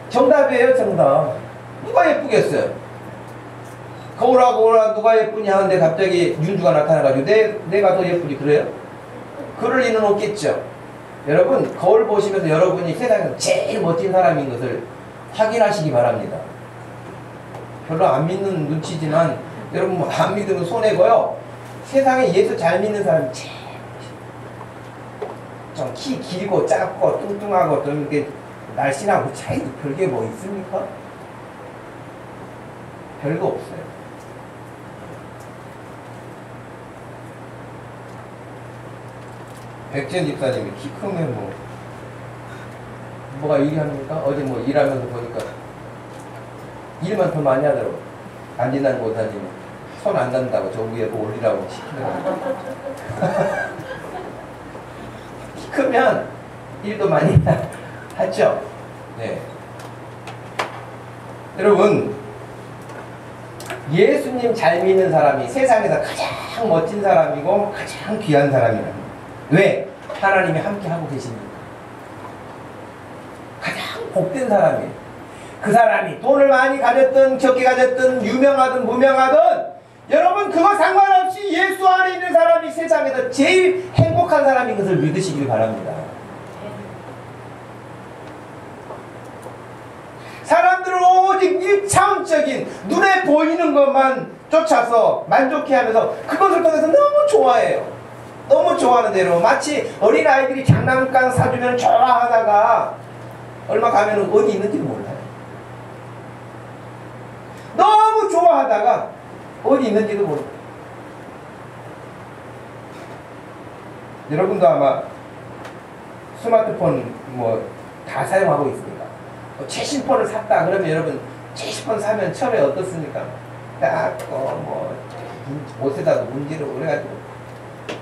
정답이에요, 정답. 누가 예쁘겠어요? 거울하고 누가 예쁘냐 하는데 갑자기 윤주가 나타나가지고 내가 더 예쁘니 그래요? 그럴 리는 없겠죠. 여러분 거울 보시면서 여러분이 세상에서 제일 멋진 사람인 것을 확인하시기 바랍니다. 별로 안 믿는 눈치지만 여러분 뭐 안 믿으면 손해고요. 세상에 예수 잘 믿는 사람이 제일 좀 키 길고 작고 뚱뚱하고 좀 이렇게 날씬하고 차이도 별게 뭐 있습니까? 별거 없어요. 백전 집사님이 키 크면 뭐가 유리합니까? 어제 뭐 일하면서 보니까 일만 더 많이 하더라고. 안 지난 못하지만 손 안 닿는다고 저 위에 뭐 올리라고 시키더라고. 키 크면 일도 많이 하죠. 네. 여러분, 예수님 잘 믿는 사람이 세상에서 가장 멋진 사람이고 가장 귀한 사람이랍니다. 왜? 하나님이 함께 하고 계시니까. 가장 복된 사람이에요. 그 사람이 돈을 많이 가졌든 적게 가졌든 유명하든 무명하든 여러분 그거 상관없이 예수 안에 있는 사람이 세상에서 제일 행복한 사람인 것을 믿으시길 바랍니다. 사람들은 오직 일차원적인 눈에 보이는 것만 쫓아서 만족해하면서 그것을 통해서 너무 좋아해요. 너무 좋아하는데 여러분 마치 어린아이들이 장난감 사주면 좋아하다가 얼마 가면 어디 있는지도 몰라요. 너무 좋아하다가 어디 있는지도 모르고. 여러분도 아마 스마트폰 뭐 다 사용하고 있습니다. 최신 폰을 샀다 그러면 여러분 최신 폰 사면 처음에 어떻습니까? 딱 뭐 옷에다가 문지르고 그래가지고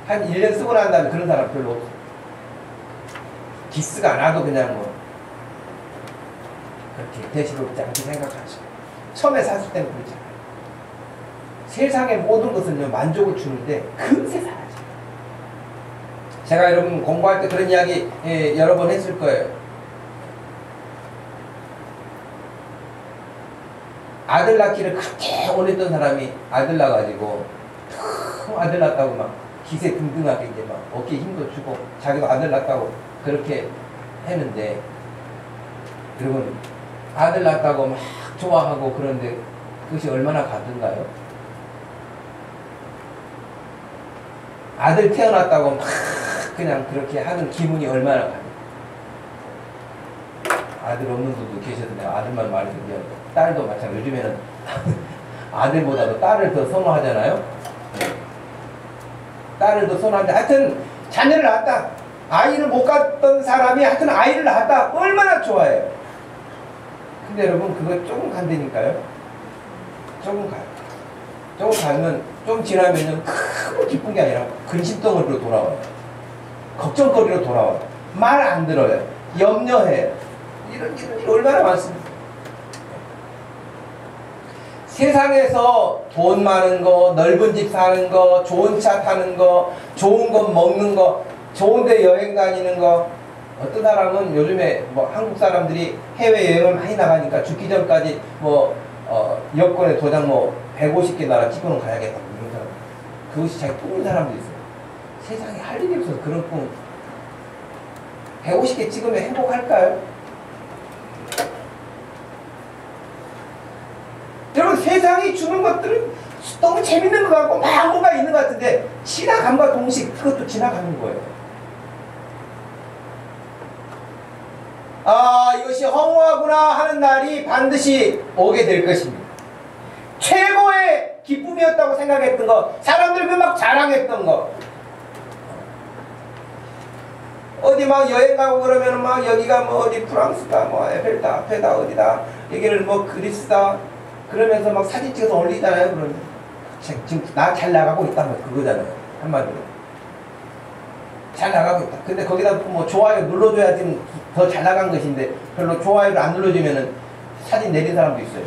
한 1년 쓰고 난 다음에 그런 사람 별로 없어. 기스가 나도 그냥 뭐 그렇게 대수롭지 않게 생각하죠. 처음에 샀을 때는 그렇잖아요. 세상의 모든 것은요 만족을 주는데 금세 사라져요. 제가 여러분 공부할 때 그런 이야기 여러 번 했을 거예요. 아들 낳기를 그렇게 원했던 사람이 아들 낳아가지고 아들 낳았다고 막 기세 등등하게 이제 막 어깨에 힘도 주고 자기도 아들 낳았다고 그렇게 했는데 여러분 아들 낳았다고 막 좋아하고 그런데 그것이 얼마나 가든가요? 아들 태어났다고 막 그냥 그렇게 하는 기분이 얼마나 가요? 아들 없는 분도 계셔서 내가 아들만 말해드리면 딸도 마찬가지로 요즘에는 아들보다도 딸을 더 선호하잖아요. 딸을 더 선호하는데 하여튼 자녀를 낳았다. 아이를 못 갖던 사람이 하여튼 아이를 낳았다. 얼마나 좋아해요. 근데 여러분 그거 조금 간다니까요. 조금 가요. 조금 가면 좀 지나면은 크고 기쁜 게 아니라 근심덩어리로 돌아와요. 걱정거리로 돌아와요. 말 안 들어요. 염려해요. 이런 일 얼마나 많습니까? 세상에서 돈 많은 거, 넓은 집 사는 거, 좋은 차 타는 거, 좋은 것 먹는 거, 좋은 데 여행 다니는 거. 어떤 사람은 요즘에 뭐 한국 사람들이 해외여행을 많이 나가니까 죽기 전까지 뭐 여권에 도장 뭐 150개 나라 찍어놓고 가야겠다 이런 사람. 그것이 자기 꿈인 사람도 있어요. 세상에 할 일이 없어서 그런 꿈 150개 찍으면 행복할까요? 여러분 세상이 주는 것들은 너무 재밌는 것 같고 막 뭔가 있는 것 같은데 지나감과 동시에 그것도 지나가는 거예요. 아 이것이 허무하구나 하는 날이 반드시 오게 될 것입니다. 최고의 기쁨이었다고 생각했던 거, 사람들 그 막 자랑했던 거, 어디 막 여행 가고 그러면 막 여기가 뭐 어디 프랑스다, 뭐 에펠탑 앞에다 어디다, 여기를 뭐 그리스다 그러면서 막 사진 찍어서 올리잖아요. 그러면 지금 나 잘 나가고 있다 뭐 그거잖아요. 한마디로 잘 나가고 있다. 근데 거기다 뭐 좋아요 눌러줘야지 더 잘 나간 것인데 별로 좋아요를 안 눌러주면은 사진 내린 사람도 있어요.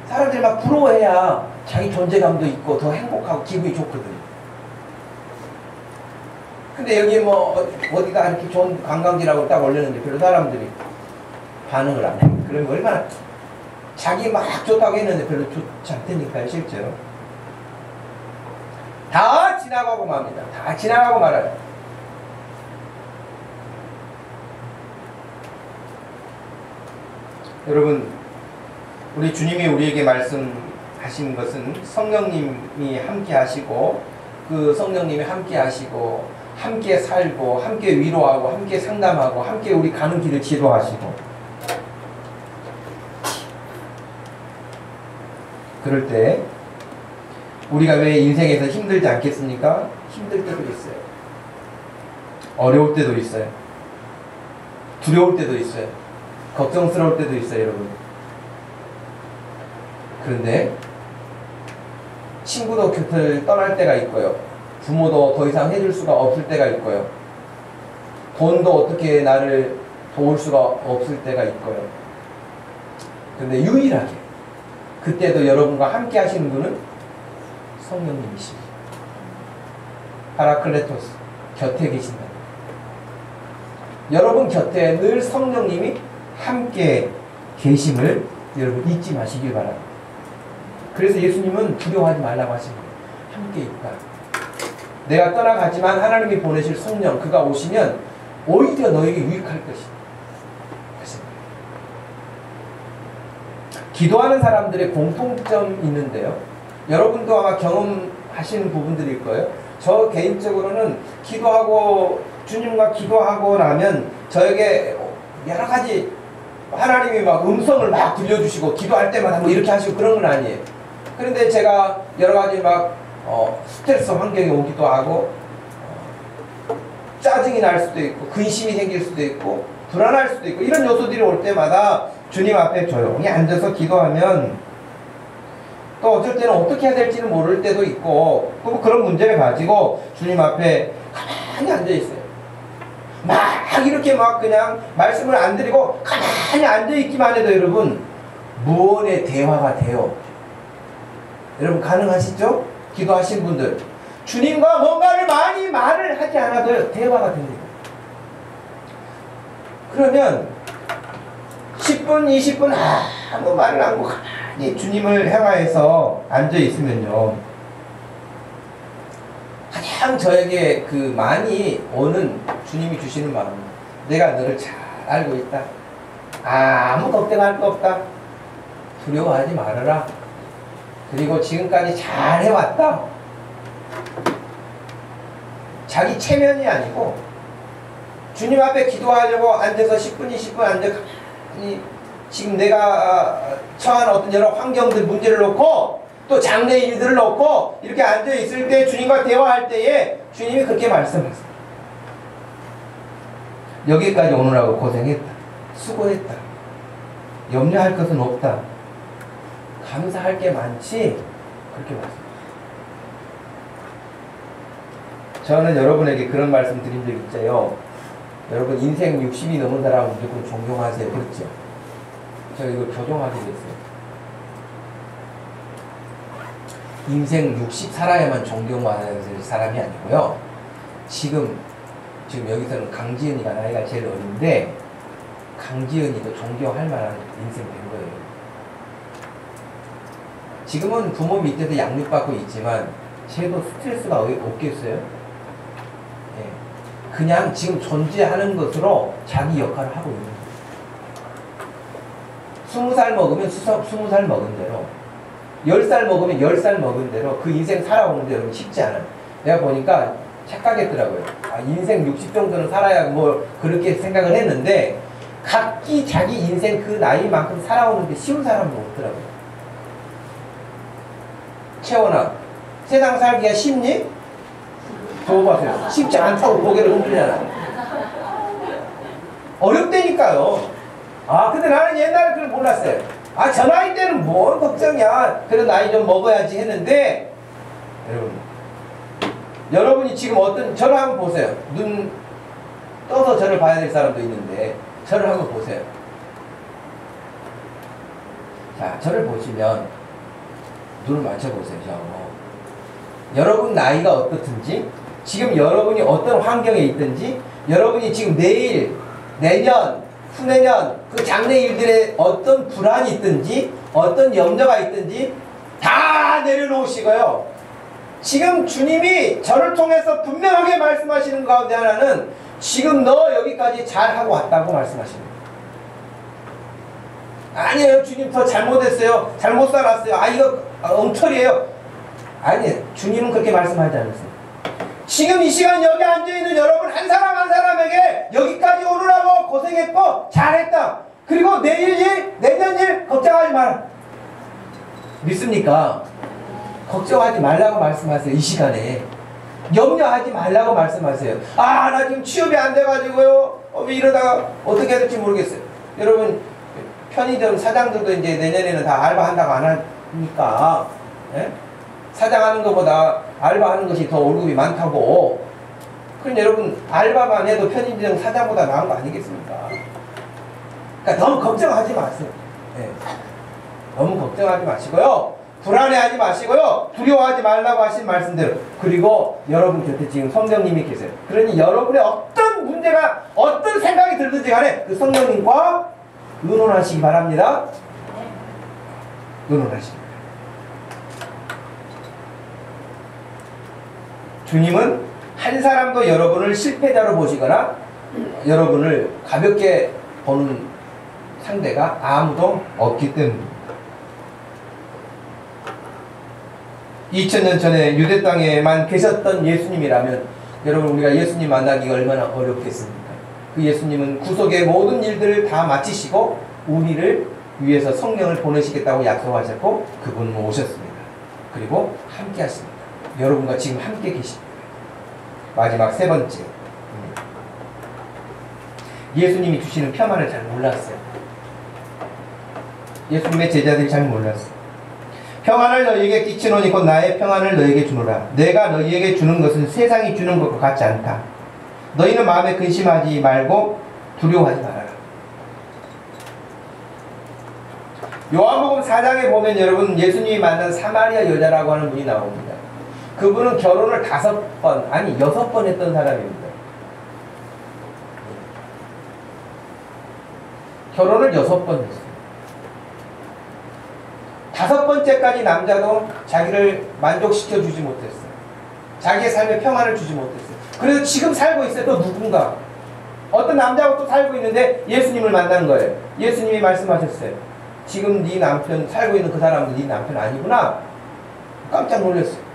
사람들이 막 부러워해야 자기 존재감도 있고 더 행복하고 기분이 좋거든요. 근데 여기 뭐 어디가 이렇게 좋은 관광지라고 딱 올렸는데 별로 사람들이 반응을 안 해. 그러면 얼마나 자기 막 좋다고 했는데 별로 좋지 않다니까요. 실제로 다 지나가고 맙니다. 다 지나가고 말아요. 여러분 우리 주님이 우리에게 말씀하신 것은 성령님이 함께 하시고 그 성령님이 함께 하시고 함께 살고 함께 위로하고 함께 상담하고 함께 우리 가는 길을 지도하시고 그럴 때 우리가 왜 인생에서 힘들지 않겠습니까? 힘들 때도 있어요. 어려울 때도 있어요. 두려울 때도 있어요. 걱정스러울 때도 있어요, 여러분. 그런데 친구도 곁을 떠날 때가 있고요. 부모도 더 이상 해줄 수가 없을 때가 있고요. 돈도 어떻게 나를 도울 수가 없을 때가 있고요. 그런데 유일하게 그때도 여러분과 함께 하시는 분은 성령님이십니다. 파라클레토스, 곁에 계신다. 여러분 곁에 늘 성령님이 함께 계심을 여러분 잊지 마시길 바랍니다. 그래서 예수님은 두려워하지 말라고 하신 거예요. 함께 있다. 내가 떠나가지만 하나님이 보내실 성령, 그가 오시면 오히려 너에게 유익할 것이다. 기도하는 사람들의 공통점이 있는데요. 여러분도 아마 경험하시는 부분들일 거예요. 저 개인적으로는 기도하고 주님과 기도하고 나면 저에게 여러 가지 하나님이 막 음성을 막 들려주시고 기도할 때마다 뭐 이렇게 하시고 그런 건 아니에요. 그런데 제가 여러 가지 막 스트레스 환경에 오기도 하고 짜증이 날 수도 있고 근심이 생길 수도 있고 불안할 수도 있고 이런 요소들이 올 때마다 주님 앞에 조용히 앉아서 기도하면 또 어쩔 때는 어떻게 해야 될지는 모를 때도 있고 또 그런 문제를 가지고 주님 앞에 가만히 앉아있어요. 막 이렇게 막 그냥 말씀을 안 드리고 가만히 앉아있기만 해도 여러분 무언의 대화가 돼요. 여러분 가능하시죠? 기도하신 분들 주님과 뭔가를 많이 말을 하지 않아도 대화가 됩니다. 그러면 10분 20분 아무 말을 안 하고 가만히 주님을 향하여서 앉아있으면요 가장 저에게 그 많이 오는 주님이 주시는 마음, 내가 너를 잘 알고 있다. 아무 걱정할 거 없다. 두려워하지 말아라. 그리고 지금까지 잘 해왔다. 자기 체면이 아니고 주님 앞에 기도하려고 앉아서 10분 20분 앉아 가만히 지금 내가 처한 어떤 여러 환경들 문제를 놓고 또 장래 일들을 놓고 이렇게 앉아 있을 때 주님과 대화할 때에 주님이 그렇게 말씀하세요. 여기까지 오느라고 고생했다. 수고했다. 염려할 것은 없다. 감사할 게 많지. 그렇게 말씀하세요. 저는 여러분에게 그런 말씀 드린 적 있어요. 여러분 인생 60이 넘은 사람은 무조건 존경하세요. 그렇죠? 제가 이걸 교정하게 됐어요. 인생 60 살아야만 존경받는 사람이 아니고요. 지금 여기서는 강지은이가 나이가 제일 어린데 강지은이도 존경할 만한 인생 된 거예요. 지금은 부모 밑에서 양육받고 있지만 쟤도 스트레스가 없겠어요? 네. 그냥 지금 존재하는 것으로 자기 역할을 하고 있는 거예요. 20살 먹으면 20살 먹은 대로 10살 먹으면 10살 먹은 대로 그 인생 살아오는 데 여러분 쉽지 않아요. 내가 보니까 착각했더라고요. 인생 60 정도는 살아야 뭐 그렇게 생각을 했는데 각기 자기 인생 그 나이만큼 살아오는데 쉬운 사람은 없더라고요. 채원아, 세상 살기가 쉽니? 줘보세요. 쉽지 않다고 고개를 흔들잖아. 어렵다니까요. 근데 나는 옛날에 그걸 몰랐어요. 저 나이 때는 뭘 걱정이야. 그래도 나이 좀 먹어야지 했는데, 여러분이 지금 저를 한번 보세요. 눈 떠서 저를 봐야 될 사람도 있는데, 저를 한번 보세요. 자, 저를 보시면, 눈을 맞춰보세요. 여러분 나이가 어떻든지, 지금 여러분이 어떤 환경에 있든지, 여러분이 지금 내일, 내년, 후내년 그 장래 일들에 어떤 불안이 있든지 어떤 염려가 있든지 다 내려놓으시고요. 지금 주님이 저를 통해서 분명하게 말씀하시는 가운데 하나는 지금 너 여기까지 잘하고 왔다고 말씀하십니다. 아니에요. 주님 더 잘못했어요. 잘못 살았어요. 이거 엉터리예요. 아니에요. 주님은 그렇게 말씀하지 않으세요. 지금 이 시간 여기 앉아있는 여러분 한 사람 한 사람에게 여기까지 오느라고 고생했고 잘했다. 그리고 내일 일, 내년 일 걱정하지 마라. 믿습니까? 걱정하지 말라고 말씀하세요. 이 시간에. 염려하지 말라고 말씀하세요. 나 지금 취업이 안 돼가지고요. 이러다가 어떻게 해야 될지 모르겠어요. 여러분 편의점 사장들도 이제 내년에는 다 알바한다고 안 하니까 예? 사장하는 것보다 알바하는 것이 더 월급이 많다고. 그럼 여러분 알바만 해도 편의점 사장보다 나은 거 아니겠습니까? 그러니까 너무 걱정하지 마세요. 네. 너무 걱정하지 마시고요. 불안해하지 마시고요. 두려워하지 말라고 하신 말씀대로. 그리고 여러분 곁에 지금 성령님이 계세요. 그러니 여러분의 어떤 문제가 어떤 생각이 들든지 간에 그 성령님과 의논하시기 바랍니다. 의논하시기 바랍니다. 주님은 한 사람도 여러분을 실패자로 보시거나 여러분을 가볍게 보는 상대가 아무도 없기 때문입니다. 2000년 전에 유대 땅에만 계셨던 예수님이라면 여러분 우리가 예수님 만나기가 얼마나 어렵겠습니까? 그 예수님은 구속의 모든 일들을 다 마치시고 우리를 위해서 성령을 보내시겠다고 약속하셨고 그분은 오셨습니다. 그리고 함께 하십니다. 여러분과 지금 함께 계십니다. 마지막 세 번째, 예수님이 주시는 평안을 잘 몰랐어요. 예수님의 제자들이 잘 몰랐어요. 평안을 너희에게 끼치노니 곧 나의 평안을 너희에게 주노라. 내가 너희에게 주는 것은 세상이 주는 것과 같지 않다. 너희는 마음에 근심하지 말고 두려워하지 말아라. 요한복음 4장에 보면 여러분 예수님이 만난 사마리아 여자라고 하는 분이 나옵니다. 그분은 결혼을 5번, 아니 6번 했던 사람입니다. 결혼을 6번 했어요. 5번째까지 남자도 자기를 만족시켜주지 못했어요. 자기의 삶에 평안을 주지 못했어요. 그래서 지금 살고 있어요. 또 누군가 어떤 남자하고 또 살고 있는데 예수님을 만난 거예요. 예수님이 말씀하셨어요. 지금 네 남편 살고 있는 그 사람은 네 남편 아니구나. 깜짝 놀랐어요.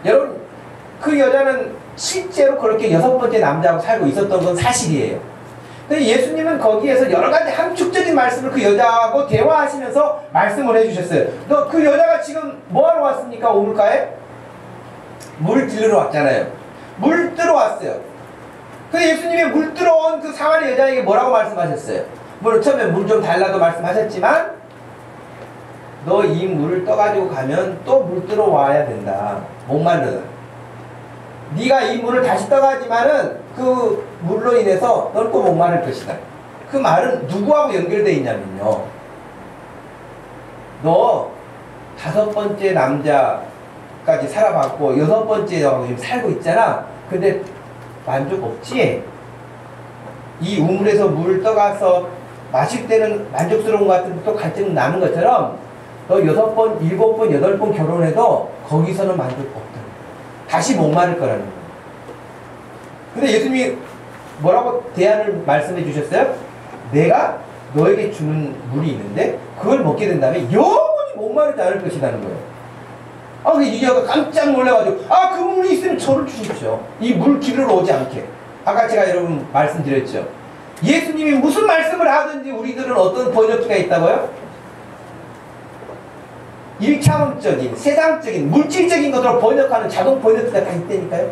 여러분 그 여자는 실제로 그렇게 6번째 남자하고 살고 있었던 건 사실이에요. 근데 예수님은 거기에서 여러 가지 함축적인 말씀을 그 여자하고 대화하시면서 말씀을 해주셨어요. 너 그 여자가 지금 뭐하러 왔습니까? 우물가에? 물 들으러 왔잖아요. 물 들어 왔어요. 근데 예수님이 물 들어온 그 사마리 여자에게 뭐라고 말씀하셨어요? 물론 처음에 물 좀 달라고 말씀하셨지만 너 이 물을 떠가지고 가면 또 물 들어와야 된다. 목마르다. 네가 이 물을 다시 떠가지만은 그 물로 인해서 넌 또 목마를 것이다. 그 말은 누구하고 연결되어 있냐면요. 너 5번째 남자까지 살아봤고 6번째하고 지금 살고 있잖아. 근데 만족 없지? 이 우물에서 물을 떠가서 마실 때는 만족스러운 것 같은데 또 갈증 나는 것처럼 너 6번, 7번, 8번 결혼해도 거기서는 만족 없다. 다시 목마를 거라는 거예요. 근데 예수님이 뭐라고 대안을 말씀해 주셨어요? 내가 너에게 주는 물이 있는데 그걸 먹게 된다면 영원히 목마르지 않을 것이라는 거예요. 아, 그 이여가 깜짝 놀라가지고 그 물이 있으면 저를 주십시오. 이 물 기르러 오지 않게. 아까 제가 여러분 말씀드렸죠. 예수님이 무슨 말씀을 하든지 우리들은 어떤 번역기가 있다고요? 1차원적인, 세상적인, 물질적인 것으로 번역하는 자동 번역기가 다 있다니까요.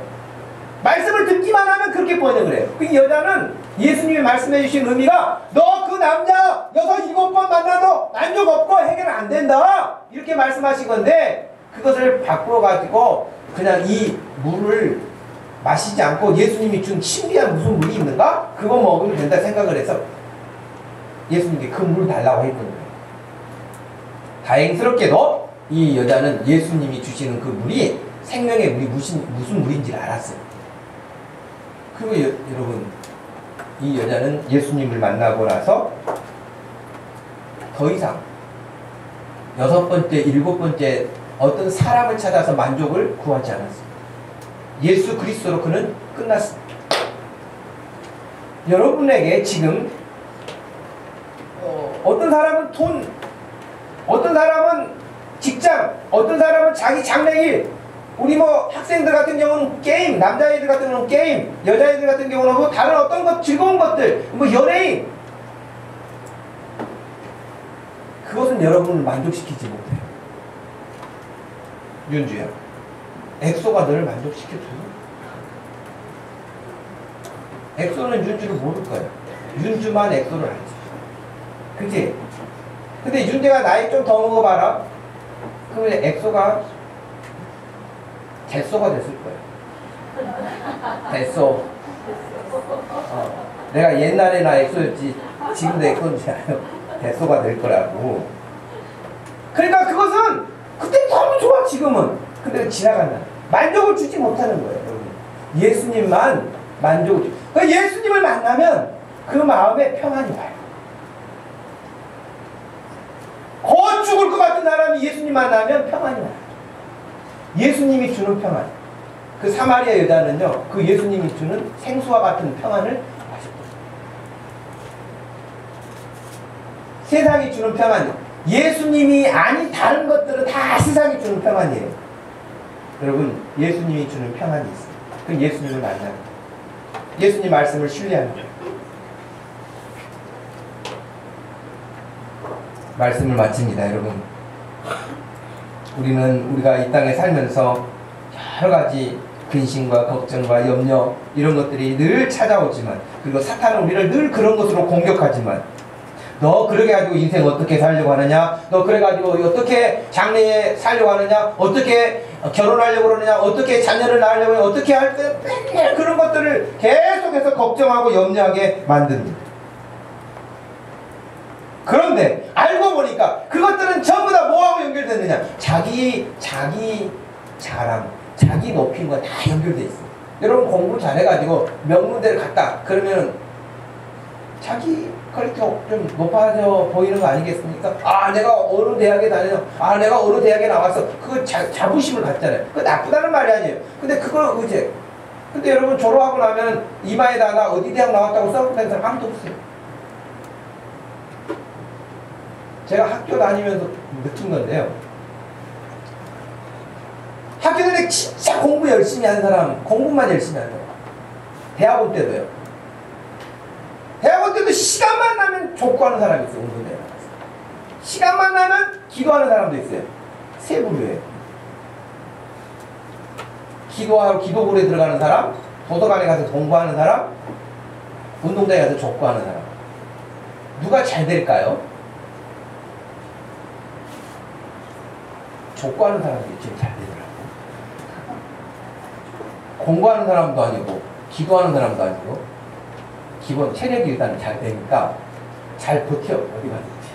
말씀을 듣기만 하면 그렇게 번역을 해요. 그 여자는 예수님이 말씀해 주신 의미가 너 그 남자 6, 7번 만나도 만족 없고 해결 안 된다. 이렇게 말씀하신 건데 그것을 바꾸어 가지고 그냥 이 물을 마시지 않고 예수님이 준 신비한 무슨 물이 있는가? 그거 먹으면 된다 생각을 해서 예수님께 그 물 달라고 했거든요. 다행스럽게도 이 여자는 예수님이 주시는 그 물이 생명의 물이 무슨 물인지를 알았어요. 그리고 여러분 이 여자는 예수님을 만나고 나서 더 이상 6번째, 7번째 어떤 사람을 찾아서 만족을 구하지 않았습니다. 예수 그리스도로 그는 끝났습니다. 여러분에게 지금 어떤 사람은 돈, 어떤 사람은 직장, 어떤 사람은 자기 장래일, 우리 뭐 학생들 같은 경우는 게임, 남자애들 같은 경우는 게임, 여자애들 같은 경우는 뭐 다른 어떤 것, 즐거운 것들, 뭐 연예인, 그것은 여러분을 만족시키지 못해요. 윤주야, 엑소가 너를 만족시켜줘요? 엑소는 윤주를 모를 거예요. 윤주만 엑소를 알지. 그치? 근데 윤주가 나이 좀 더 먹어봐라. 그러면 엑소가 뱃소가 됐을 거예요. 뱃소. 내가 옛날에 나 엑소였지 지금도 엑소인지 알아요. 뱃소가 될 거라고. 그러니까 그것은 그때 너무 좋아 지금은. 근데 지나간다. 만족을 주지 못하는 거예요. 여러분. 예수님만 만족을 주. 그러니까 예수님을 만나면 그 마음에 평안이 와요. 곧 죽을 것 같은 사람이 예수님 만나면 평안이 와요. 예수님이 주는 평안. 그 사마리아 여자는요, 그 예수님이 주는 생수와 같은 평안을 마셨거든요. 세상이 주는 평안, 예수님이 아닌 다른 것들은 다 세상이 주는 평안이에요. 여러분, 예수님이 주는 평안이 있어요. 그 예수님을 만나는, 예수님 말씀을 신뢰하는 거예요. 말씀을 마칩니다, 여러분. 우리가 이 땅에 살면서 여러 가지 근심과 걱정과 염려 이런 것들이 늘 찾아오지만, 그리고 사탄은 우리를 늘 그런 것으로 공격하지만, 너 그러게 가지고 인생 어떻게 살려고 하느냐, 너 그래 가지고 어떻게 장래에 살려고 하느냐, 어떻게 결혼하려고 그러느냐, 어떻게 자녀를 낳으려고 하느냐, 어떻게 할 때 맨날 그런 것들을 계속해서 걱정하고 염려하게 만듭니다. 그런데 알고 보니까 그것들은 전부 다 뭐하고 연결되느냐, 자기 자랑, 자기 높이는 거 다 연결돼 있어요. 여러분 공부 잘해가지고 명문대를 갔다 그러면 자기 퀄리티가 좀 높아져 보이는 거 아니겠습니까? 아, 내가 어느 대학에 다녀, 아, 내가 어느 대학에 나왔어. 그거 자부심을 갖잖아요. 그거 나쁘다는 말이 아니에요. 근데 그걸 이제, 근데 여러분 졸업하고 나면 이마에다 나 어디 대학 나왔다고 써놓고 다니는 사람 아무도 없어요. 제가 학교 다니면서 느낀 건데요, 학교 다닐 때 진짜 공부 열심히 하는 사람, 공부만 열심히 하는 사람, 대학원 때도요. 대학원 때도 시간만 나면 족구하는 사람이 있어요. 운동대회 나가서 시간만 나면 기도하는 사람도 있어요. 세 부류예요. 기도하러 기도부에 들어가는 사람, 도서관에 가서 공부하는 사람, 운동장에 가서 족구하는 사람. 누가 잘 될까요? 족구하는 사람들이 제일 잘 되더라고요. 공부하는 사람도 아니고 기도하는 사람도 아니고 기본 체력이 일단 잘 되니까 잘 버텨. 어디 가든지.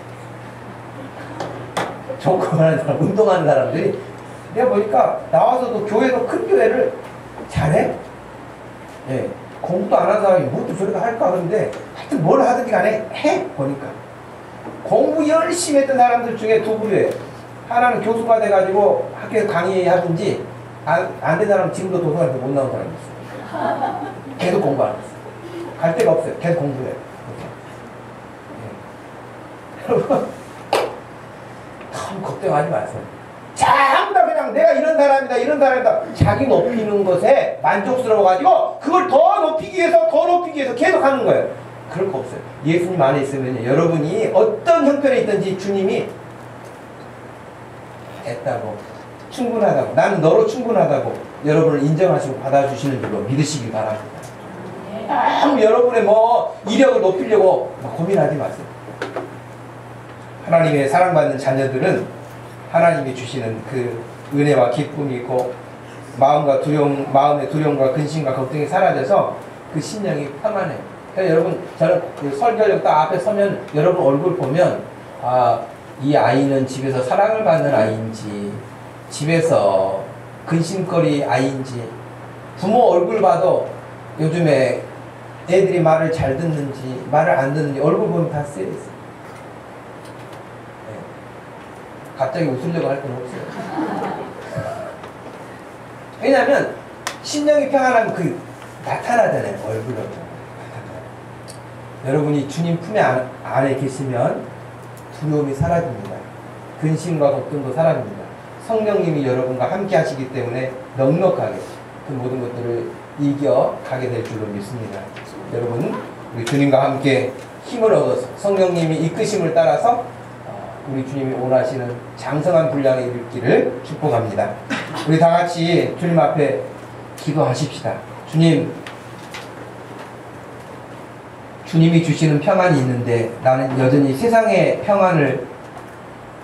족구하는 사람, 운동하는 사람들이 내가 보니까 나와서도 교회도 큰 교회를 잘해. 예, 공부도 안 하는 사람이 뭐또 저렇게 할까 하는데 하여튼 뭘 하든지 간에 해. 보니까 공부 열심히 했던 사람들 중에 두 부류예요. 하나는 교수가 돼가지고 학교에 강의하든지, 안 된 사람은 지금도 도서관에서 못 나온 사람이 있어요. 계속 공부 안 했어요. 갈 데가 없어요. 계속 공부해요. 여러분, 너무 걱정하지 마세요. 전부 다 그냥 내가 이런 사람이다, 이런 사람이다. 자기 높이는 것에 만족스러워가지고 그걸 더 높이기 위해서 계속 하는 거예요. 그럴 거 없어요. 예수님 안에 있으면 여러분이 어떤 형편에 있든지 주님이 됐다고, 충분하다고, 나는 너로 충분하다고 여러분을 인정하시고 받아주시는 줄로 믿으시길 바랍니다. 여러분의 이력을 높이려고 고민하지 마세요. 하나님의 사랑받는 자녀들은 하나님이 주시는 그 은혜와 기쁨이 있고 마음의 두려움과 근심과 걱정이 사라져서 그 심령이 평안해요. 그러니까 여러분, 저는 설교력 딱 앞에 서면 여러분 얼굴 보면, 아, 이 아이는 집에서 사랑을 받는 아이인지, 집에서 근심거리 아이인지, 부모 얼굴 봐도 요즘에 애들이 말을 잘 듣는지 말을 안 듣는지 얼굴 보면 다 쓰여있어요. 네. 갑자기 웃으려고 할 건 없어요. 왜냐하면 심령이 평안하면 그 나타나잖아요. 얼굴로. 여러분이 주님 품에 안에 계시면 두려움이 사라집니다. 근심과 걱정도 사라집니다. 성령님이 여러분과 함께 하시기 때문에 넉넉하게 그 모든 것들을 이겨가게 될 줄로 믿습니다. 여러분, 우리 주님과 함께 힘을 얻어서 성령님이 이끄심을 따라서 우리 주님이 원하시는 장성한 분량에 이르기를 축복합니다. 우리 다 같이 주님 앞에 기도하십시다. 주님이 주시는 평안이 있는데 나는 여전히 세상의 평안을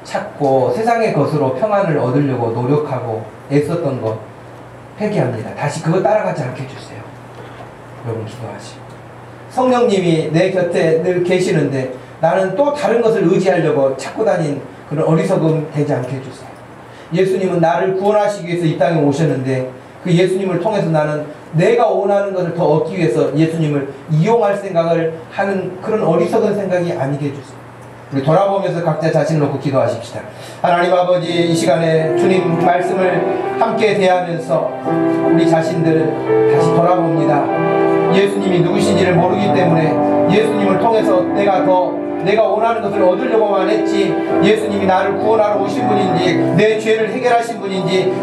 찾고 세상의 것으로 평안을 얻으려고 노력하고 애썼던 것 회개합니다. 다시 그거 따라가지 않게 해주세요. 여러분 기도하시고, 성령님이 내 곁에 늘 계시는데 나는 또 다른 것을 의지하려고 찾고 다닌 그런 어리석음 되지 않게 해주세요. 예수님은 나를 구원하시기 위해서 이 땅에 오셨는데 그 예수님을 통해서 나는 내가 원하는 것을 더 얻기 위해서 예수님을 이용할 생각을 하는 그런 어리석은 생각이 아니게 해주세요. 우리 돌아보면서 각자 자신을 놓고 기도하십시다. 하나님 아버지, 이 시간에 주님 말씀을 함께 대하면서 우리 자신들 다시 돌아봅니다. 예수님이 누구신지를 모르기 때문에 예수님을 통해서 내가 원하는 것을 얻으려고만 했지, 예수님이 나를 구원하러 오신 분인지, 내 죄를 해결하신 분인지,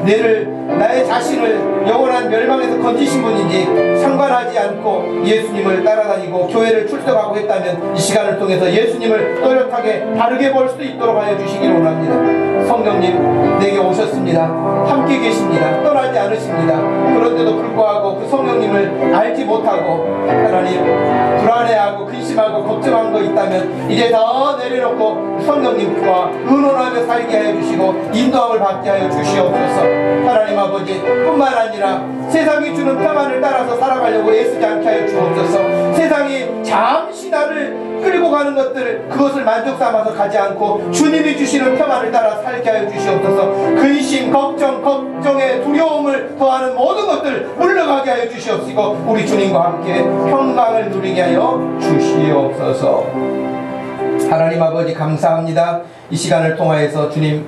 나의 자신을 영원한 멸망에서 건지신 분인지 상관하지 않고 예수님을 따라다니고 교회를 출석하고 했다면 이 시간을 통해서 예수님을 또렷하게 바르게 볼 수 있도록 하여 주시기를 원합니다. 성령님 내게 오셨습니다. 함께 계십니다. 떠나지 않으십니다. 그런데도 불구하고 그 성령님을 알지 못하고 하나님 불안해하고 근심하고 걱정한 거 있다면 이제 다 내려놓고 성령님과 의논하며 살게 하여 주시고 인도함을 받게 하여 주시옵소서. 하나님 아버지, 뿐만 아니라 세상이 주는 평안을 따라서 살아가려고 애쓰지 않게 하여 주옵소서. 세상이 잠시 나를 끌고 가는 것들, 그것을 만족 삼아서 가지 않고 주님이 주시는 평안을 따라 살게 하여 주시옵소서. 근심, 걱정에 두려움을 더하는 모든 것들 물러가게 하여 주시옵시고 우리 주님과 함께 평강을 누리게 하여 주시옵소서. 하나님 아버지, 감사합니다. 이 시간을 통하여서 주님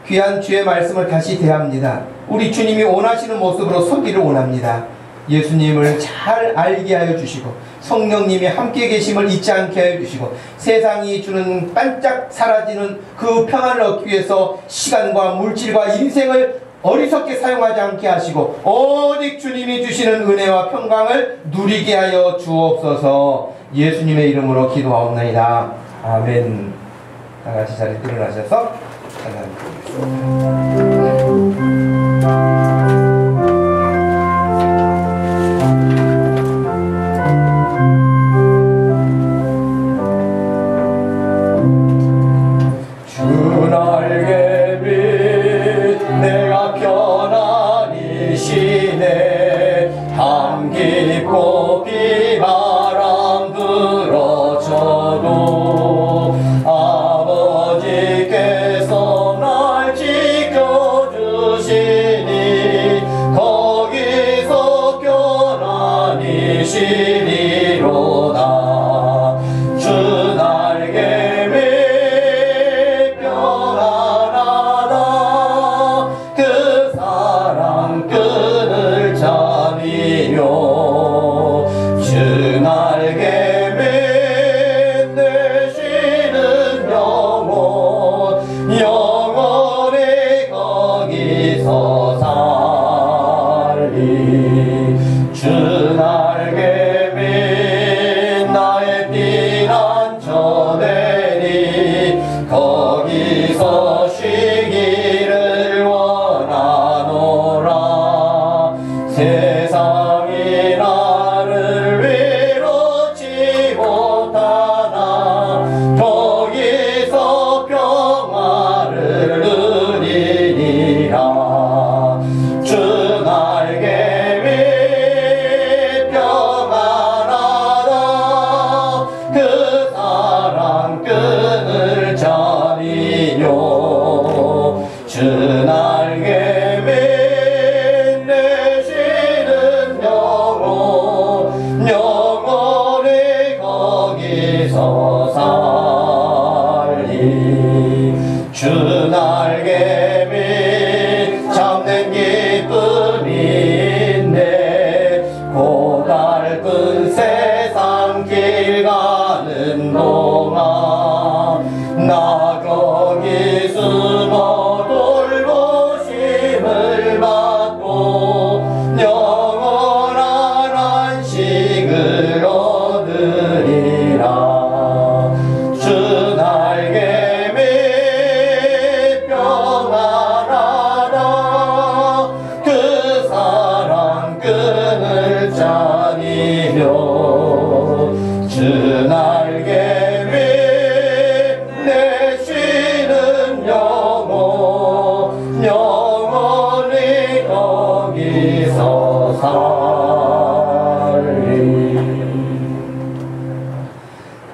귀한 주의 말씀을 다시 대합니다. 우리 주님이 원하시는 모습으로 서기를 원합니다. 예수님을 잘 알게 하여 주시고 성령님이 함께 계심을 잊지 않게 하여 주시고 세상이 주는 반짝 사라지는 그 평안을 얻기 위해서 시간과 물질과 인생을 어리석게 사용하지 않게 하시고 오직 주님이 주시는 은혜와 평강을 누리게 하여 주옵소서. 예수님의 이름으로 기도하옵나이다. 아멘. 다같이 자리에 일어나셔서 찬양드리겠습니다.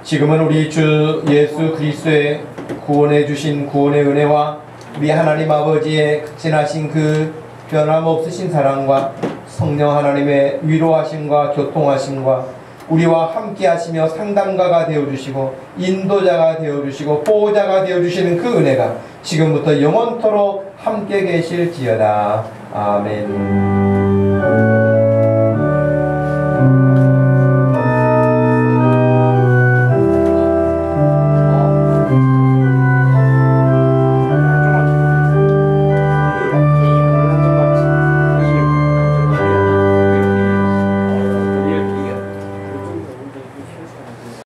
지금은 우리 주 예수 그리스도의 구원해 주신 구원의 은혜와 우리 하나님 아버지의 극진하신 그 변함없으신 사랑과 성령 하나님의 위로하심과 교통하심과 우리와 함께 하시며 상담가가 되어주시고 인도자가 되어주시고 보호자가 되어주시는 그 은혜가 지금부터 영원토록 함께 계실지어다. 아멘.